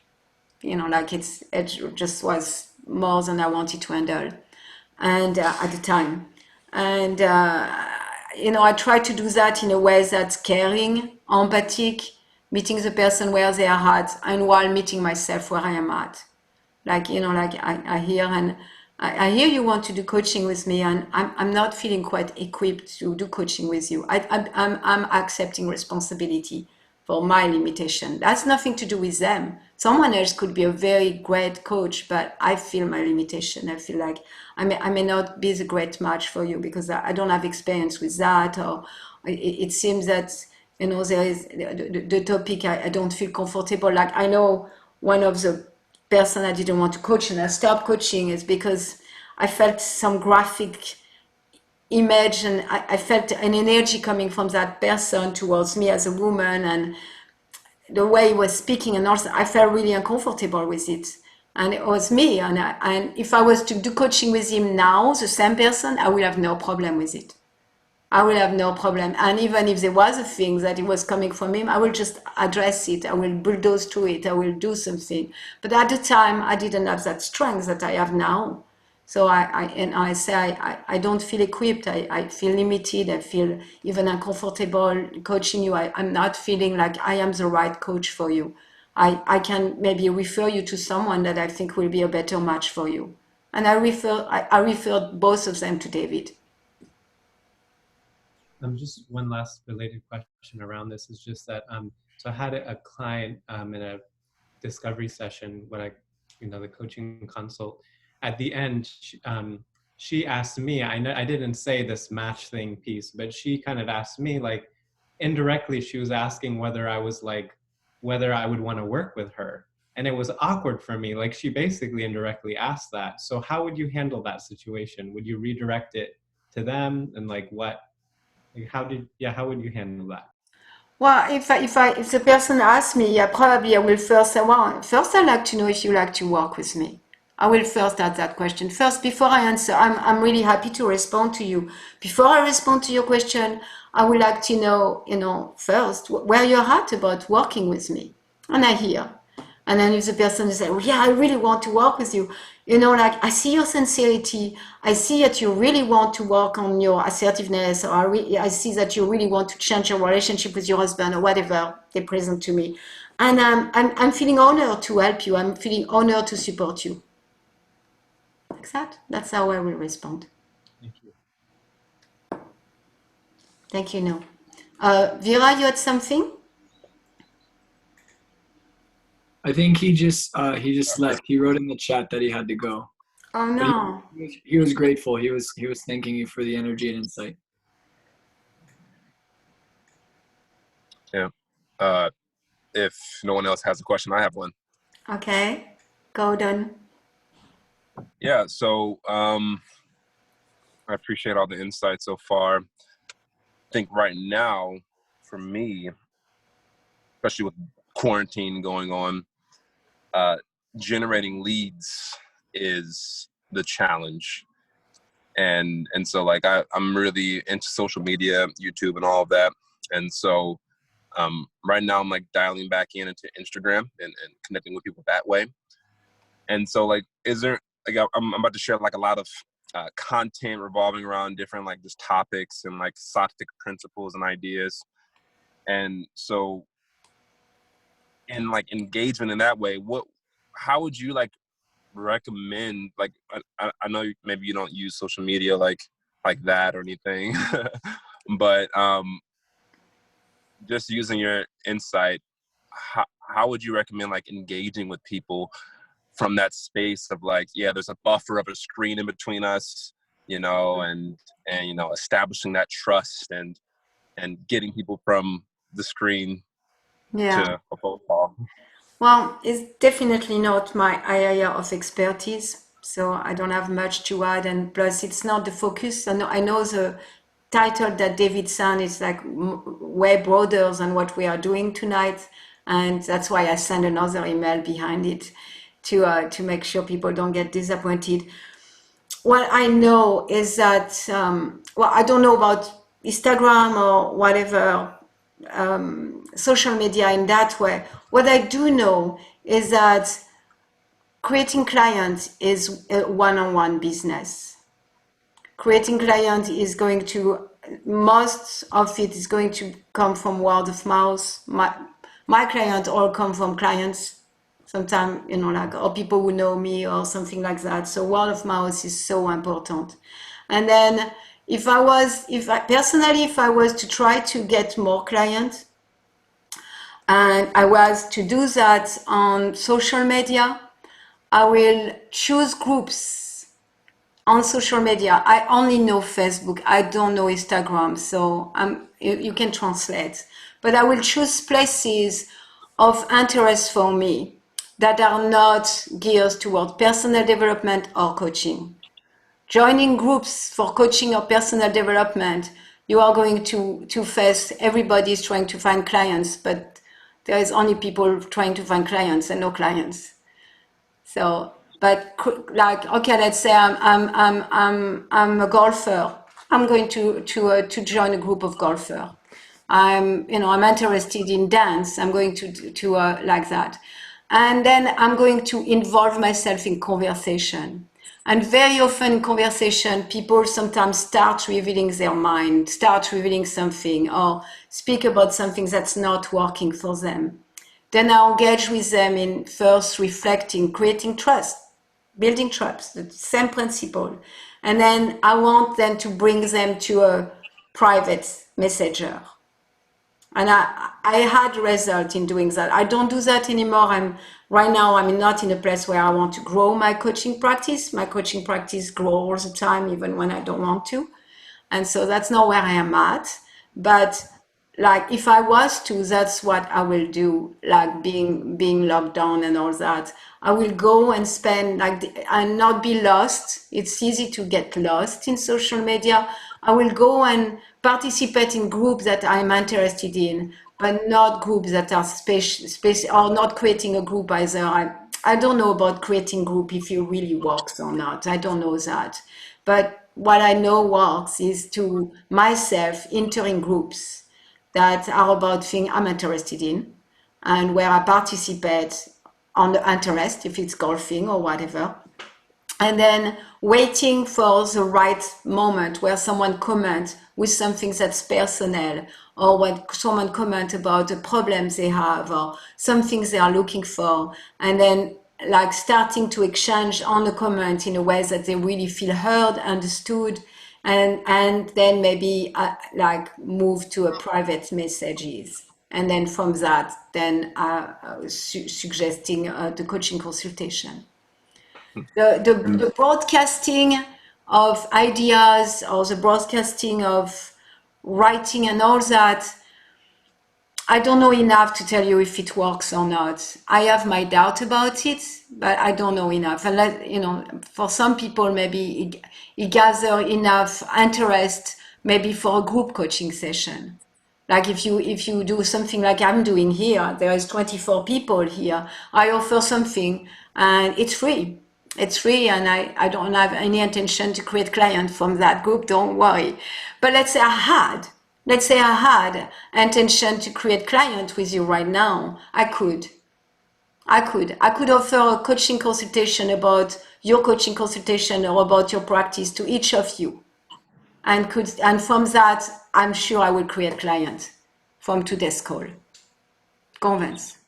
Like it just was more than I wanted to handle, and at the time, and I try to do that in a way that's caring, empathic, meeting the person where they are at, and while meeting myself where I am at. Like I hear and I hear you want to do coaching with me, and I'm not feeling quite equipped to do coaching with you. I'm accepting responsibility for my limitation. That's nothing to do with them. Someone else could be a very great coach, but I feel my limitation. I feel like I may not be the great match for you because I don't have experience with that, or it seems that there is the topic I don't feel comfortable. Like I know one of the person I didn't want to coach and I stopped coaching is because I felt some graphic image, and I felt an energy coming from that person towards me as a woman, and the way he was speaking, and also I felt really uncomfortable with it. And it was me, and if I was to do coaching with him now, the same person, I will have no problem with it. I will have no problem. And even if there was a thing that it was coming from him, I will just address it. I will bulldoze through it. I will do something. But at the time, I didn't have that strength that I have now. So I don't feel equipped. I feel limited. I feel even uncomfortable coaching you. I'm not feeling like I am the right coach for you. I can maybe refer you to someone that I think will be a better match for you. And I referred both of them to David. Just one last related question around this is just that so I had a client in a discovery session when the coaching consult. At the end, she asked me. I didn't say this match thing piece, but she kind of asked me, like, indirectly. She was asking whether I would want to work with her, and it was awkward for me. Like, she basically indirectly asked that. So how would you handle that situation? Would you redirect it to them, and like what? Like how would you handle that? Well, if the person asks me, yeah, probably I will first say, well, first I'd like to know if you like to work with me. I will first ask that question. First, before I answer, I'm really happy to respond to you. Before I respond to your question, I would like to know, first where you're at about working with me. And I hear. And then if the person says, well, yeah, I really want to work with you, like I see your sincerity. I see that you really want to work on your assertiveness, or I see that you really want to change your relationship with your husband or whatever they present to me. And I'm feeling honored to help you. I'm feeling honored to support you. Like that. That's how I will respond. Thank you. Thank you, no. Vera, you had something? I think he just left. He wrote in the chat that he had to go. Oh But no. he was grateful. He was thanking you for the energy and insight. Yeah. If no one else has a question, I have one. Okay. Golden. Yeah. So I appreciate all the insight so far. I think right now, for me, especially with quarantine going on, generating leads is the challenge. And so like I'm really into social media, YouTube and all of that. And so right now I'm like dialing back into Instagram and connecting with people that way. And so like, is there, like I'm about to share like a lot of content revolving around different like just topics and like Socratic principles and ideas. And so in like engagement in that way, how would you like recommend, like I know maybe you don't use social media like that or anything, but just using your insight, how would you recommend like engaging with people from that space of like, yeah, there's a buffer of a screen in between us, you know, and you know, establishing that trust and getting people from the screen Yeah. to a phone call? Well, it's definitely not my area of expertise, so I don't have much to add. And plus, it's not the focus. I know the title that David sent is like way broader than what we are doing tonight, and that's why I sent another email behind it to make sure people don't get disappointed. What I know is that well, I don't know about Instagram or whatever social media in that way. What I do know is that creating clients is a one-on-one business. Creating clients is going to, most of it is going to come from word of mouth. My clients all come from clients. Sometimes, you know, like, or people who know me or something like that. So word of mouth is so important. And then if I was to try to get more clients, and I was to do that on social media, I will choose groups on social media. I only know Facebook. I don't know Instagram, so you can translate. But I will choose places of interest for me that are not geared toward personal development or coaching. Joining groups for coaching or personal development, you are going to face everybody's trying to find clients, but there is only people trying to find clients and no clients. So, but like, okay, let's say I'm a golfer. I'm going to join a group of golfer. I'm interested in dance. I'm going to like that, and then I'm going to involve myself in conversation. And very often in conversation, people sometimes start revealing their mind, start revealing something, or speak about something that's not working for them. Then I engage with them in first reflecting, creating trust, building trust, the same principle. And then I want them to bring them to a private messenger. And I had result in doing that. I don't do that anymore. Right now I'm not in a place where I want to grow my coaching practice. My coaching practice grows all the time, even when I don't want to. And so that's not where I am at. But like, if I was to, that's what I will do. Like being locked down and all that, I will go and spend and not be lost. It's easy to get lost in social media. I will go and participate in groups that I'm interested in, but not groups that are space or not creating a group either. I don't know about creating group if it really works or not. I don't know that. But what I know works is to myself entering groups that are about things I'm interested in and where I participate on the interest, if it's golfing or whatever. And then waiting for the right moment where someone comments with something that's personal, or when someone comments about the problems they have or some things they are looking for, and then like starting to exchange on the comment in a way that they really feel heard, understood, and then maybe like move to a private messages And then from that, then suggesting the coaching consultation. The broadcasting of ideas or the broadcasting of writing and all that, I don't know enough to tell you if it works or not. I have my doubt about it, but I don't know enough. And for some people, maybe it gather enough interest, maybe for a group coaching session. Like if you do something like I'm doing here, there is 24 people here. I offer something, and it's free. It's free, and I don't have any intention to create clients from that group. Don't worry. But let's say I had intention to create client with you right now. I could offer a coaching consultation about your coaching consultation or about your practice to each of you. And from that, I'm sure I will create clients from today's call. Convince.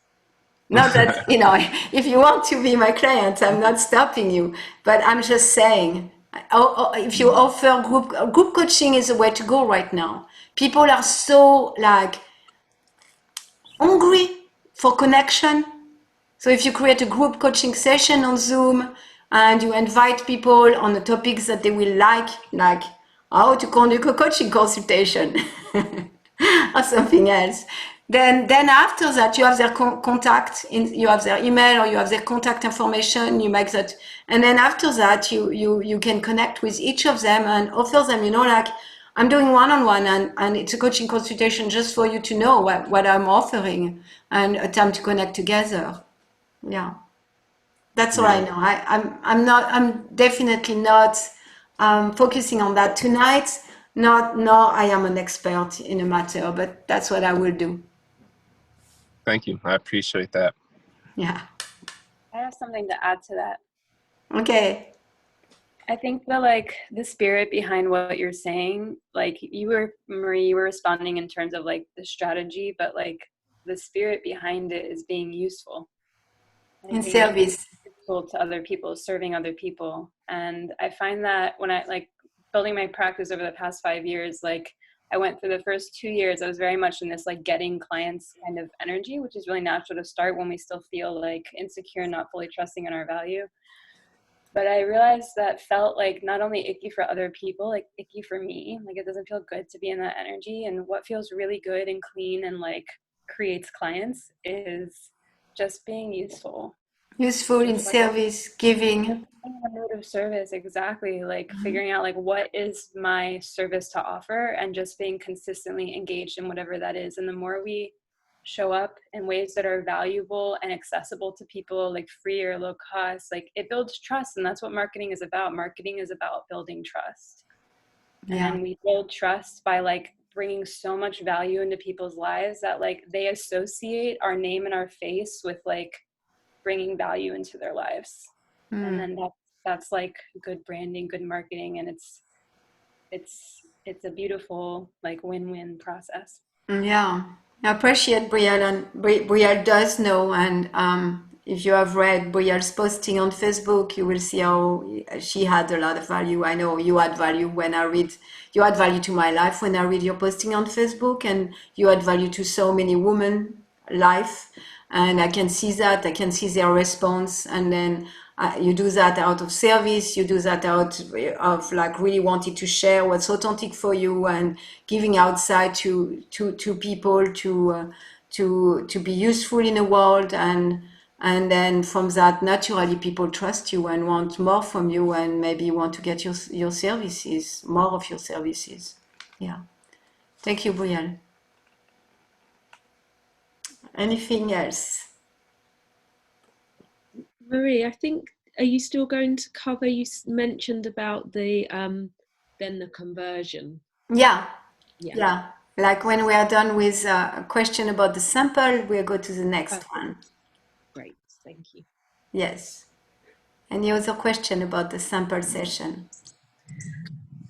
Not that, if you want to be my client, I'm not stopping you, but I'm just saying, if you offer group coaching is the way to go right now. People are so hungry for connection. So if you create a group coaching session on Zoom and you invite people on the topics that they will like how to conduct a coaching consultation or something else, then after that you have their contact, you have their email or you have their contact information, you make that, and then after that you can connect with each of them and offer them, I'm doing one-on-one and it's a coaching consultation just for you to know what I'm offering and a time to connect together. Yeah, that's all I know. I'm definitely not focusing on that tonight. Nor I am an expert in a matter, but that's what I will do. Thank you. I appreciate that. Yeah. I have something to add to that. Okay. I think the spirit behind what you're saying, Marie, you were responding in terms of the strategy, but the spirit behind it is being useful. In service. Useful to other people, serving other people. And I find that when I building my practice over the past 5 years, I went through the first 2 years, I was very much in this getting clients kind of energy, which is really natural to start when we still feel insecure and not fully trusting in our value. But I realized that felt not only icky for other people, icky for me. It doesn't feel good to be in that energy. And what feels really good and clean and creates clients is just being useful. Useful in service, giving. A mode of service, exactly. Figuring out what is my service to offer and just being consistently engaged in whatever that is. And the more we show up in ways that are valuable and accessible to people, free or low cost, it builds trust. And that's what marketing is about. Marketing is about building trust. Yeah. And we build trust by bringing so much value into people's lives that they associate our name and our face with bringing value into their lives. And then that's good branding, good marketing, and it's a beautiful win-win process. Yeah, I appreciate Brielle, and Brielle does know, and if you have read Brielle's posting on Facebook, you will see how she had a lot of value. I know you add value you add value to my life when I read your posting on Facebook, and you add value to so many women's life. And I can see that, I can see their response. And then you do that out of service, you do that out of really wanting to share what's authentic for you and giving outside to people to be useful in the world. And then from that, naturally, people trust you and want more from you and maybe want to get your services, more of your services. Yeah. Thank you, Brielle. Anything else? Marie, I think, are you still going to cover, you mentioned about the then the conversion. Yeah. When we are done with a question about the sample, we'll go to the next one. Great, thank you. Yes. Any other question about the sample session?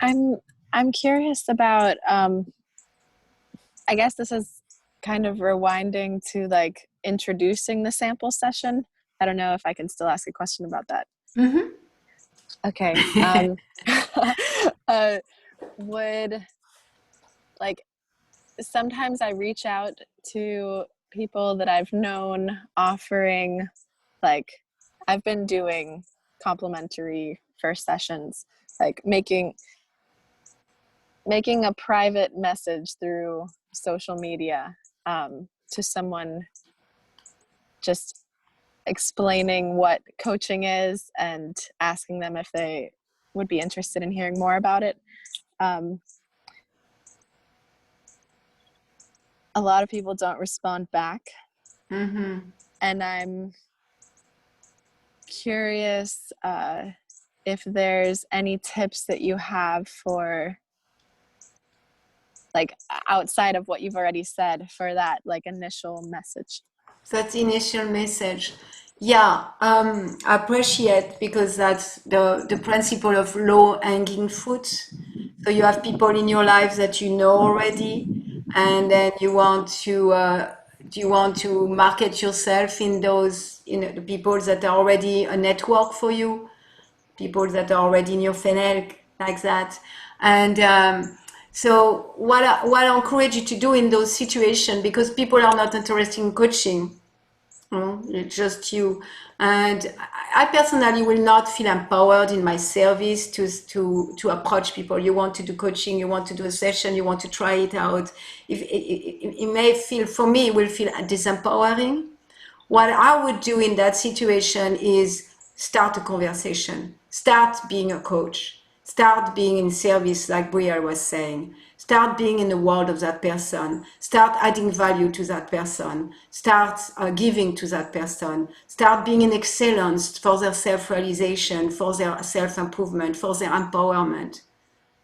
I'm curious about, I guess this is kind of rewinding to introducing the sample session. I don't know if I can still ask a question about that. Mm-hmm. Okay. Would sometimes I reach out to people that I've known offering, like, I've been doing complimentary first sessions, like making a private message through social media to someone, just explaining what coaching is and asking them if they would be interested in hearing more about it. A lot of people don't respond back. Mm-hmm. And I'm curious if there's any tips that you have for, like, outside of what you've already said, for that, like, initial message. That initial message. Yeah, I appreciate, because that's the principle of low hanging fruit. So you have people in your life that you know already, and then you want to market yourself in those, the people that are already a network for you, people that are already in your funnel, like that. And so what I encourage you to do in those situations, because people are not interested in coaching, it's just you. And I personally will not feel empowered in my service to approach people. You want to do coaching, you want to do a session, you want to try it out. If it may feel, for me, it will feel disempowering. What I would do in that situation is start a conversation, start being a coach, start being in service, like Brielle was saying. Start being in the world of that person. Start adding value to that person. Start giving to that person. Start being in excellence for their self-realization, for their self-improvement, for their empowerment.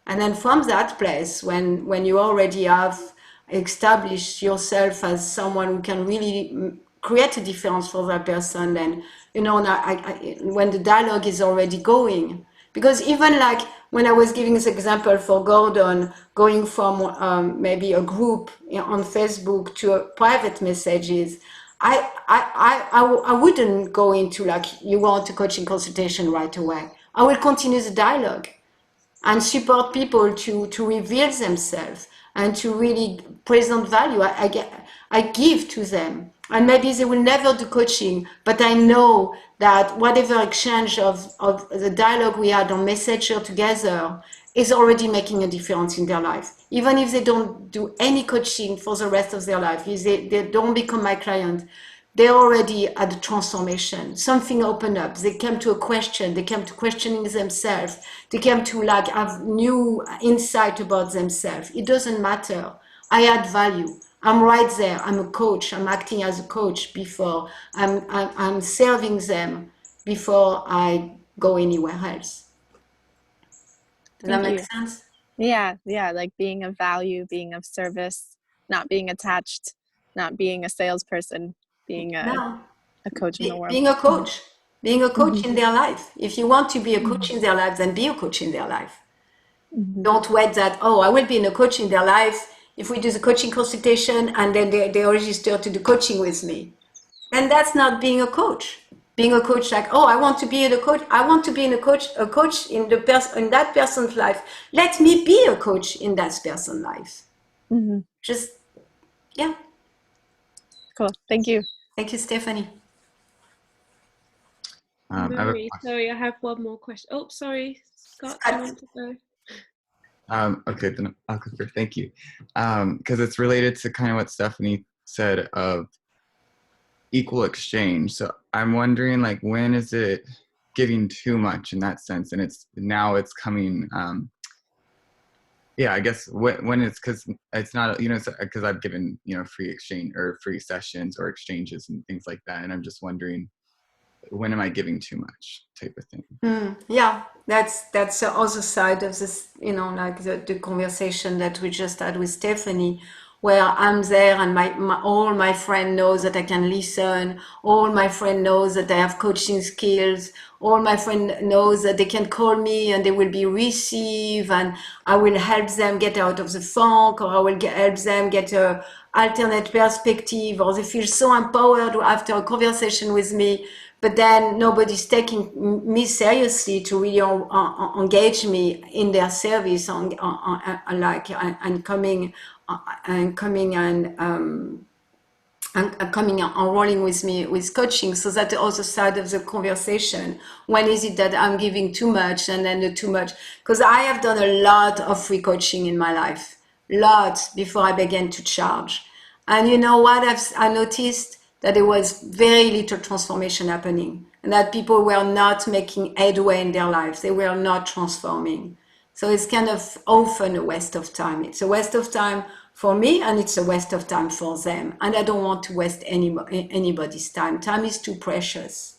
And then from that place, when you already have established yourself as someone who can really create a difference for that person, then, when the dialogue is already going. Because even like when I was giving this example for Gordon, going from maybe a group on Facebook to a private messages, I wouldn't go into like, you want a coaching consultation right away. I will continue the dialogue and support people to reveal themselves and to really present value. I give to them. And maybe they will never do coaching, but I know that whatever exchange of the dialogue we had on Messenger together is already making a difference in their life. Even if they don't do any coaching for the rest of their life, if they don't become my client, they're already at the transformation. Something opened up. They came to a question. They came to questioning themselves. They came to like have new insight about themselves. It doesn't matter. I add value. I'm right there. I'm a coach. I'm acting as a coach before I'm serving them before I go anywhere else. Does that make sense? Yeah, like being of value, being of service, not being attached, not being a salesperson, being a coach in the world. Being a coach. Being a coach in their life. If you want to be a coach in their life, then be a coach in their life. Don't wait that, I will be in a coach in their life if we do the coaching consultation and then they register to do coaching with me. And that's not being a coach. Being a coach, like, I want to be in a coach. I want to be in a coach in in that person's life. Let me be a coach in that person's life. Just, yeah. Cool. Thank you. Thank you, Stephanie. Marie, sorry, I have one more question. Oh, sorry, Scott, do you want to go? Okay, then I'll go first. Thank you. Because it's related to kind of what Stephanie said of equal exchange. So I'm wondering, like, when is it giving too much in that sense? And it's coming. I guess when it's, because it's not, because I've given, free exchange or free sessions or exchanges and things like that. And I'm just wondering, when am I giving too much type of thing? Yeah, that's the other side of this, like the conversation that we just had with Stephanie, where I'm there and all my friend knows that I can listen. All my friend knows that I have coaching skills. All my friend knows that they can call me and they will be received and I will help them get out of the funk, or I will help them get a alternate perspective, or they feel so empowered after a conversation with me. But then nobody's taking me seriously to really engage me in their service, and coming and and coming enrolling with me with coaching, so that the other side of the conversation, when is it that I'm giving too much and then the too much, because I have done a lot of free coaching in my life, lots, before I began to charge. And you know what, I noticed that there was very little transformation happening, and that people were not making headway in their lives, they were not transforming. So it's kind of often a waste of time. It's a waste of time for me, and it's a waste of time for them. And I don't want to waste anybody's time. Time is too precious.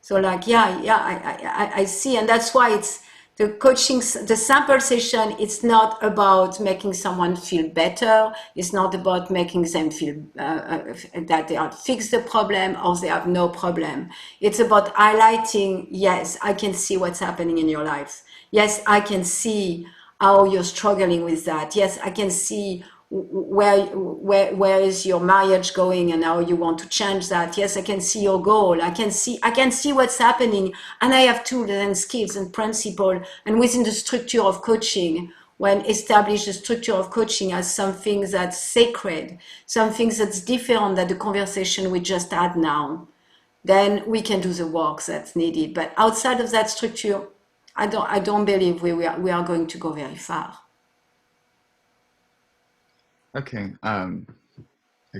So like, I see. And that's why it's the coaching, the sample session, it's not about making someone feel better. It's not about making them feel that they have fixed the problem or they have no problem. It's about highlighting, yes, I can see what's happening in your life. Yes, I can see how you're struggling with that. Yes, I can see where is your marriage going and how you want to change that. Yes, I can see your goal. I can see what's happening, and I have tools and skills and principle. And within the structure of coaching, when establish the structure of coaching as something that's sacred, something that's different than the conversation we just had now, then we can do the work that's needed. But outside of that structure, I don't believe we are going to go very far. Okay. I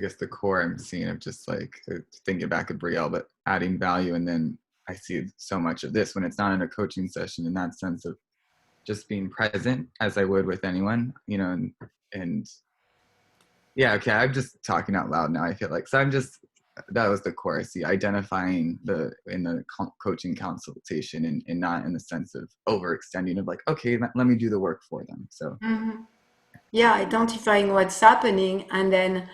guess the core I'm seeing of just like thinking back at Brielle, but adding value. And then I see so much of this when it's not in a coaching session, in that sense of just being present as I would with anyone, you know, and yeah, okay. I'm just talking out loud now. I feel like, so that was the core I see, identifying in the coaching consultation and not in the sense of overextending of like, okay, let me do the work for them. So. Mm-hmm. Yeah, identifying what's happening, and then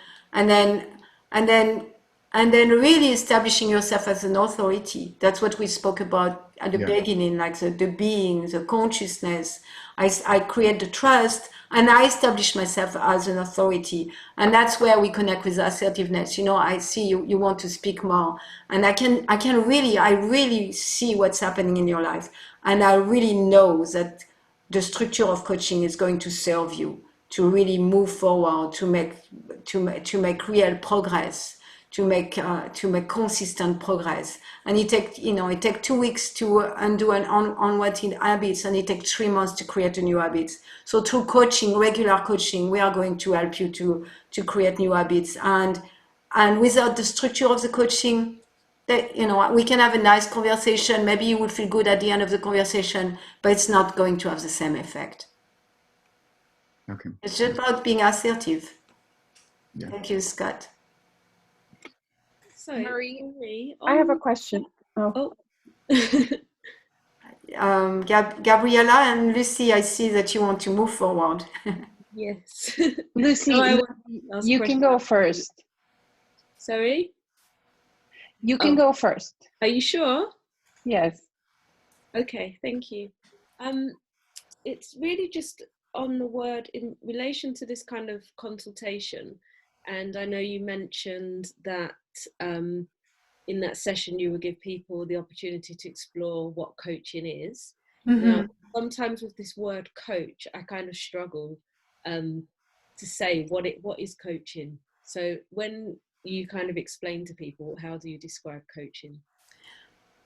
really establishing yourself as an authority. That's what we spoke about at the beginning, like the being, the consciousness. I create the trust, and I establish myself as an authority, and that's where we connect with assertiveness. You know, I see you want to speak more, and I really see what's happening in your life, and I really know that the structure of coaching is going to serve you to really move forward, to make real progress, to make consistent progress. And it takes 2 weeks to undo an unwanted habits, and it takes 3 months to create a new habit. So through coaching, regular coaching, we are going to help you to create new habits. And without the structure of the coaching, we can have a nice conversation. Maybe you will feel good at the end of the conversation, but it's not going to have the same effect. Okay. It's just about being assertive. Yeah. Thank you, Scott. So, Marie, I have a question. Gabriella and Lucy, I see that you want to move forward. Yes. Lucy, you can go first. Sorry? You can go first. Are you sure? Yes. Okay, thank you. It's really just on the word in relation to this kind of consultation. And I know you mentioned that in that session you would give people the opportunity to explore what coaching is. Mm-hmm. Now, sometimes with this word coach, I kind of struggle to say what is coaching. So when you kind of explain to people, how do you describe coaching?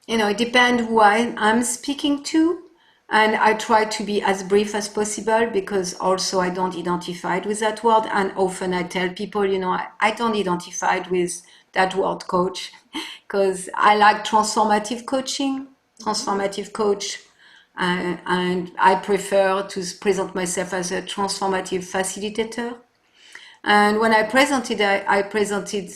It depends who I'm speaking to. And I try to be as brief as possible, because also I don't identify with that word. And often I tell people, I don't identify with that word coach, because I like transformative coaching, transformative coach. And I prefer to present myself as a transformative facilitator. And when I presented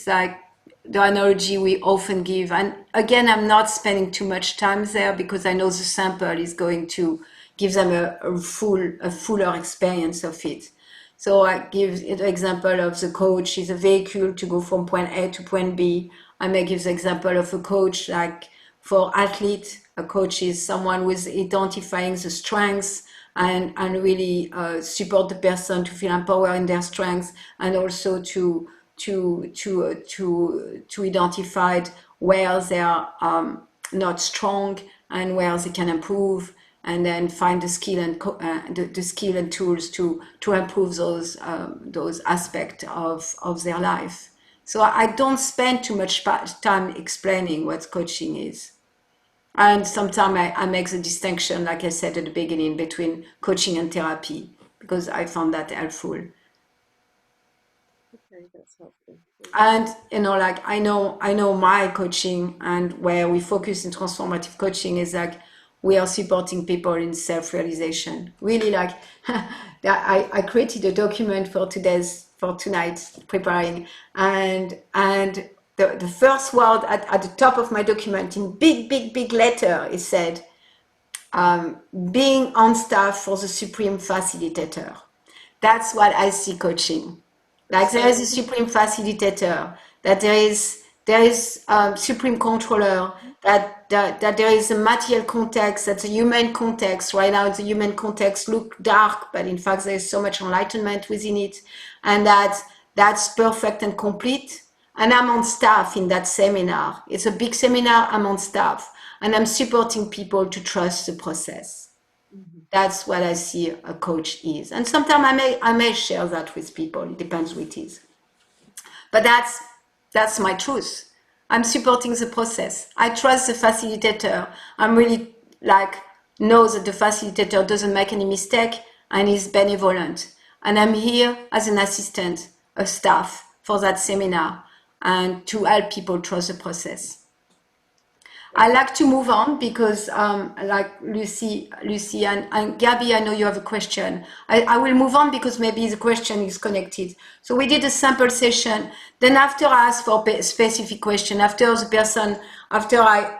like the analogy we often give. And again, I'm not spending too much time there, because I know the sample is going to give them a fuller experience of it. So I give the example of the coach is a vehicle to go from point A to point B. I may give the example of a coach, like for athlete, a coach is someone who is identifying the strengths and really support the person to feel empowered in their strengths, and also to identify where they are not strong and where they can improve, and then find the skill and the skill and tools to improve those aspects of their life. So I don't spend too much time explaining what coaching is. And sometimes I make the distinction, like I said at the beginning, between coaching and therapy, because I found that helpful. Okay, that's helpful. And like I know my coaching, and where we focus in transformative coaching is like we are supporting people in self-realization. Really, like I created a document for tonight preparing, and the first word at the top of my document in big letter is said, being on staff for the supreme facilitator. That's what I see coaching. Like there is a supreme facilitator, that there is supreme controller, that there is a material context, that's a human context. Right now, the human context look dark, but in fact, there is so much enlightenment within it, and that's perfect and complete. And I'm on staff in that seminar. It's a big seminar. I'm on staff, and I'm supporting people to trust the process. That's what I see a coach is. And sometimes I may share that with people. It depends who it is. But that's my truth. I'm supporting the process. I trust the facilitator. I'm really know that the facilitator doesn't make any mistake and is benevolent. And I'm here as an assistant, a staff for that seminar, and to help people trust the process. I like to move on because, like Lucy and Gabby, I know you have a question. I will move on because maybe the question is connected. So we did a sample session. Then after I asked for a specific question, after I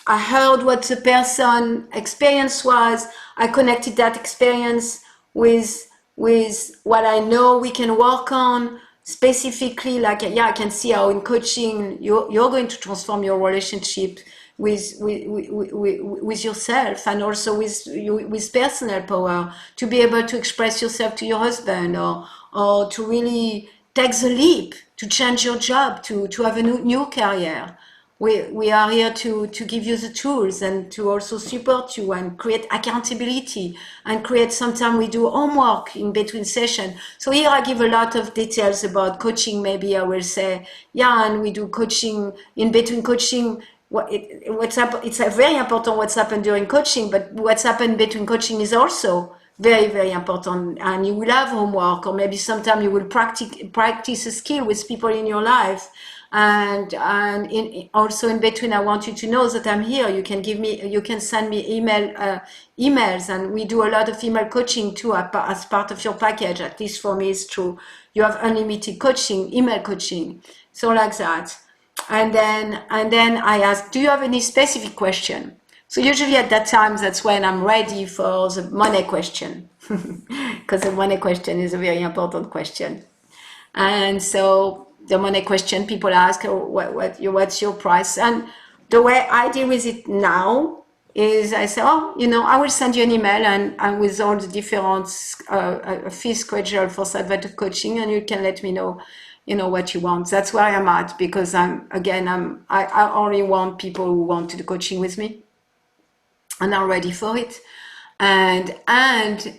heard what the person experience was, I connected that experience with what I know we can work on. Specifically, like, yeah, I can see how in coaching you're going to transform your relationship with yourself, and also with personal power, to be able to express yourself to your husband, or to really take the leap to change your job, to have a new career. We are here to give you the tools and to also support you and create accountability and create. Sometimes we do homework in between sessions. So here I give a lot of details about coaching. Maybe I will say, yeah, and we do coaching in between coaching. It's very important what's happened during coaching, but what's happened between coaching is also very, very important. And you will have homework, or maybe sometime you will practice a skill with people in your life. And also in between, I want you to know that I'm here. You can send me emails, and we do a lot of email coaching too as part of your package. At least for me, it's true. You have unlimited coaching, email coaching, so like that. And then I ask, do you have any specific question? So usually at that time, that's when I'm ready for the money question, because the money question is a very important question. And so the money question, people ask, oh, what's your price? And the way I deal with it now is I say, I will send you an email and with all the different fee schedule for Salvative coaching, and you can let me know what you want. That's where I'm at, because I only want people who want to do coaching with me and are ready for it. And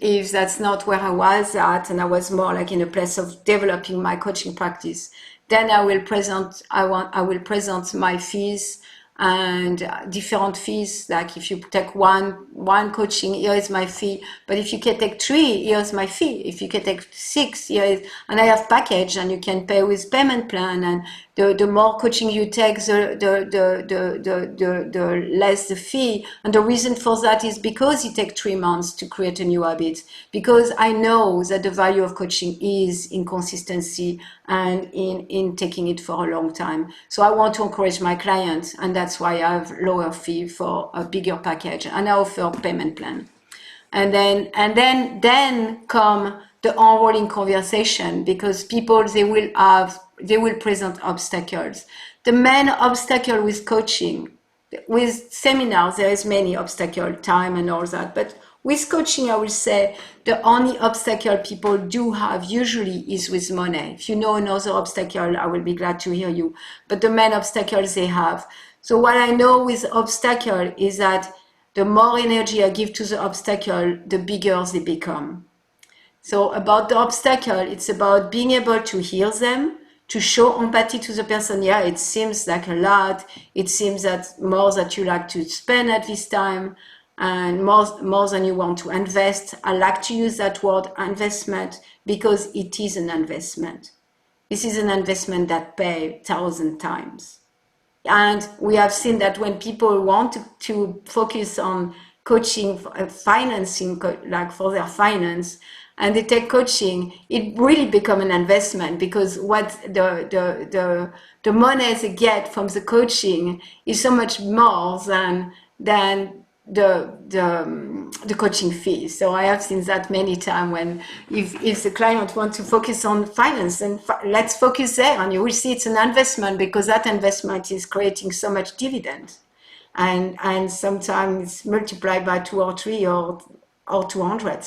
if that's not where I was at, and I was more like in a place of developing my coaching practice, then I will present my fees, and different fees. Like if you take one coaching, here is my fee. But if you can take 3, here's my fee. If you can take 6, and I have package, and you can pay with payment plan. And the more coaching you take, the less the fee. And the reason for that is because it takes 3 months to create a new habit. Because I know that the value of coaching is in consistency and in taking it for a long time. So I want to encourage my clients, and that's why I have lower fee for a bigger package, and I offer payment plan. And then come the enrolling conversation, because people, they will present obstacles. The main obstacle with coaching, with seminars, there is many obstacles, time and all that, but with coaching, I will say the only obstacle people do have usually is with money. If you know another obstacle, I will be glad to hear you. But the main obstacles they have. So what I know with obstacle is that the more energy I give to the obstacle, the bigger they become. So about the obstacle, it's about being able to hear them, to show empathy to the person. Yeah, it seems like a lot. It seems that more that you like to spend at this time and more than you want to invest. I like to use that word investment because it is an investment. This is an investment that pays 1,000 times. And we have seen that when people want to focus on coaching, financing, like for their finance, and they take coaching, it really becomes an investment because what the money they get from the coaching is so much more than the coaching fees. So I have seen that many times when if the client wants to focus on finance, then let's focus there, and you will see it's an investment because that investment is creating so much dividend, and sometimes it's multiplied by 2 or 3 or 200.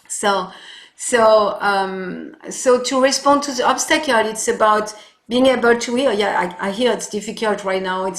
So to respond to the obstacle, it's about being able to hear. Yeah, I hear it's difficult right now.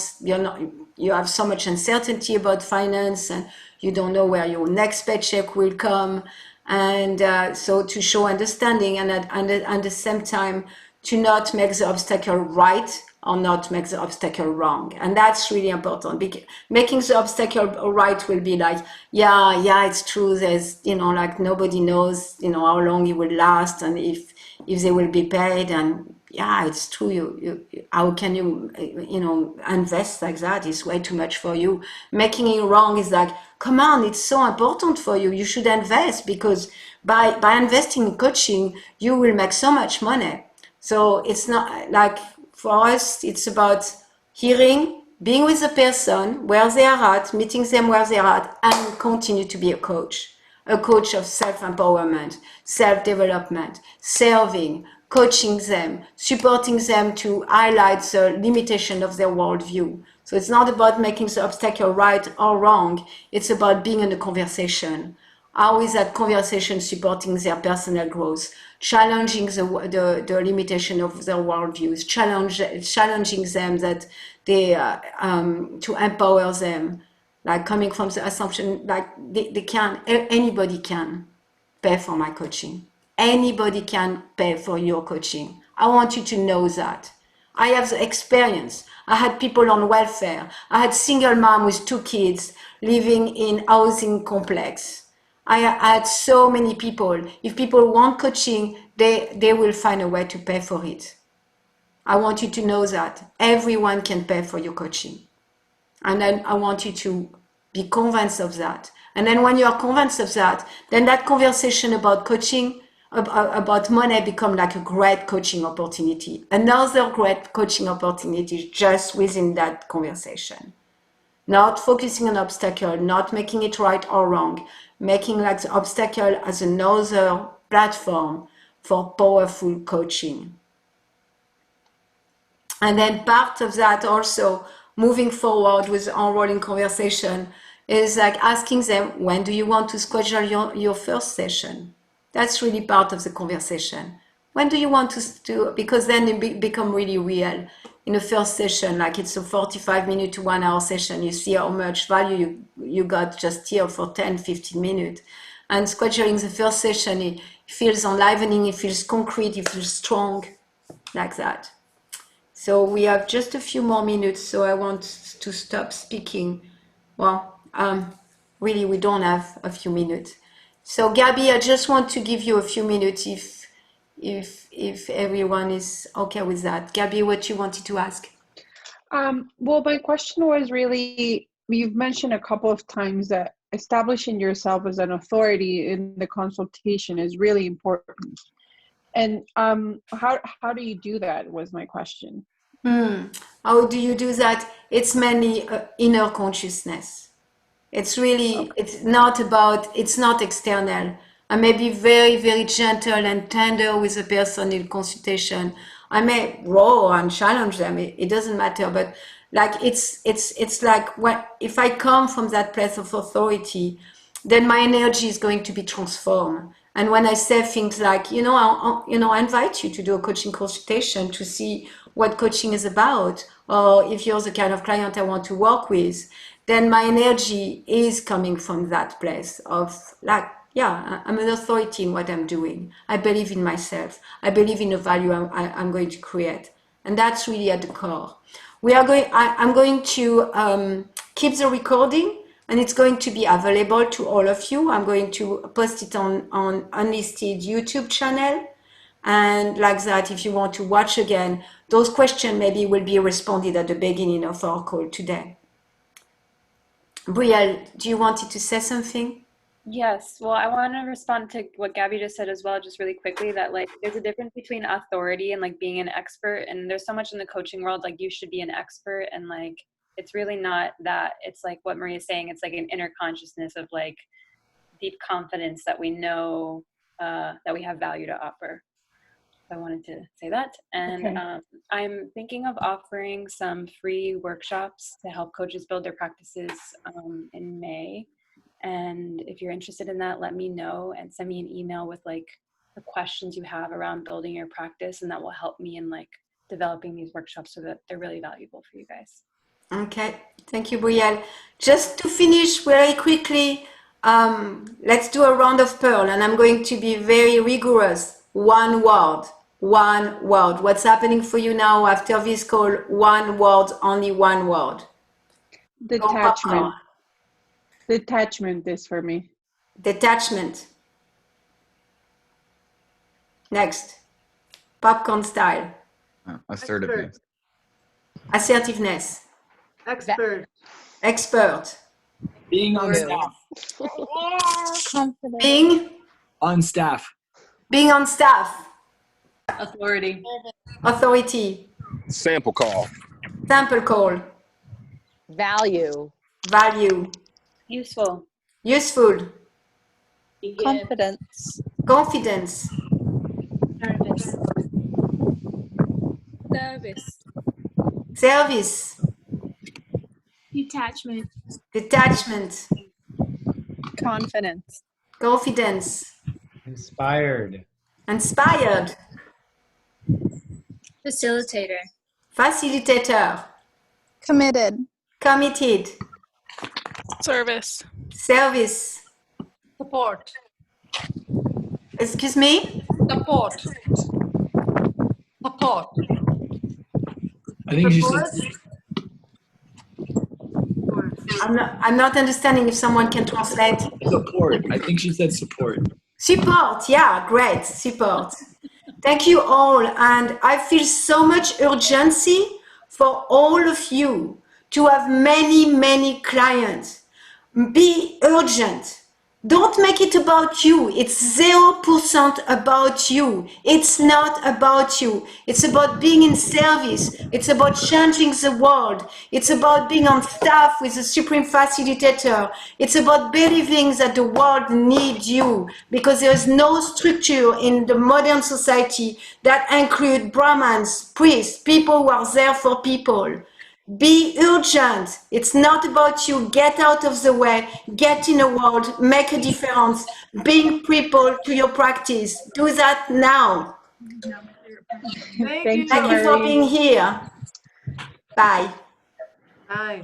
You have so much uncertainty about finance, and you don't know where your next paycheck will come, and so to show understanding, and at the same time to not make the obstacle right or not make the obstacle wrong. And that's really important. Making the obstacle right will be like, yeah, it's true. There's, like nobody knows, how long it will last and if they will be paid. And yeah, it's true. You how can you, invest like that? It's way too much for you. Making it wrong is like, come on, it's so important for you. You should invest because by investing in coaching, you will make so much money. So it's not like, for us, it's about hearing, being with the person where they are at, meeting them where they are at, and continue to be a coach of self-empowerment, self-development, serving, coaching them, supporting them to highlight the limitation of their worldview. So it's not about making the obstacle right or wrong. It's about being in a conversation. How is that conversation supporting their personal growth? Challenging the limitation of their worldviews, challenging them that they to empower them, like coming from the assumption like anybody can pay for my coaching. Anybody can pay for your coaching. I want you to know that. I have the experience. I had people on welfare. I had single mom with 2 kids living in housing complex. I had so many people. If people want coaching, they will find a way to pay for it. I want you to know that everyone can pay for your coaching. And then I want you to be convinced of that. And then when you are convinced of that, then that conversation about coaching, about money become like a great coaching opportunity. Another great coaching opportunity just within that conversation. Not focusing on obstacle, not making it right or wrong, making like the obstacle as another platform for powerful coaching. And then part of that also, moving forward with the enrolling conversation, is like asking them, when do you want to schedule your first session? That's really part of the conversation. When do you want to because then it become really real. In the first session, like it's a 45-minute to 1 hour session, you see how much value you got just here for 10, 15 minutes. And scheduling the first session, it feels enlivening, it feels concrete, it feels strong, like that. So we have just a few more minutes, so I want to stop speaking. Well, really, we don't have a few minutes. So Gabby, I just want to give you a few minutes if everyone is okay with that. Gabby, what you wanted to ask? Well, my question was really, you've mentioned a couple of times that establishing yourself as an authority in the consultation is really important. And how do you do that was my question. How do you do that? It's mainly inner consciousness. It's really, it's not external. I may be very, very gentle and tender with the person in consultation. I may roar and challenge them. It doesn't matter. But like it's like if I come from that place of authority, then my energy is going to be transformed. And when I say things like, I invite you to do a coaching consultation to see what coaching is about, or if you're the kind of client I want to work with, then my energy is coming from that place of like, yeah, I'm an authority in what I'm doing. I believe in myself. I believe in the value I'm going to create. And that's really at the core. I'm going to keep the recording, and it's going to be available to all of you. I'm going to post it on Unlisted YouTube channel. And like that, if you want to watch again, those questions maybe will be responded at the beginning of our call today. Brielle, do you want to say something? Yes, well, I want to respond to what Gabby just said as well, just really quickly, that like there's a difference between authority and like being an expert. And there's so much in the coaching world, like you should be an expert, and like it's really not that. It's like what Marie is saying, it's like an inner consciousness of like deep confidence that we know that we have value to offer. I wanted to say that. And Okay. I'm thinking of offering some free workshops to help coaches build their practices in May. And if you're interested in that, let me know and send me an email with like the questions you have around building your practice, and that will help me in like developing these workshops so that they're really valuable for you guys. Okay, thank you, Brielle. Just to finish very quickly, let's do a round of pearl, and I'm going to be very rigorous. One word, one word. What's happening for you now after this call? One word, only one word. Detachment. Detachment is for me. Detachment. Next. Popcorn style. Assertiveness. Assertiveness. Expert. Expert. Being on staff. Confident. On staff. Being on staff. Authority. Authority. Sample call. Sample call. Value. Value. Useful. Useful. Confidence. Confidence. Service. Service. Service. Detachment. Detachment. Confidence. Confidence. Inspired. Inspired. Facilitator. Facilitator. Committed. Committed. Service. Service. Support. Excuse me? Support. Support. I think she Support. said I'm not understanding if someone can translate. support. I think she said support. Support, yeah, great, support. Thank you all, and I feel so much urgency for all of you to have many, many clients. Be urgent. Don't make it about you. It's 0% about you. It's not about you. It's about being in service. It's about changing the world. It's about being on staff with a supreme facilitator. It's about believing that the world needs you, because there is no structure in the modern society that include Brahmins, priests, people who are there for people. Be urgent. It's not about you. Get out of the way. Get in the world. Make a difference. Bring people to your practice. Do that now. Thank you. Thank you for being here. Bye. Bye.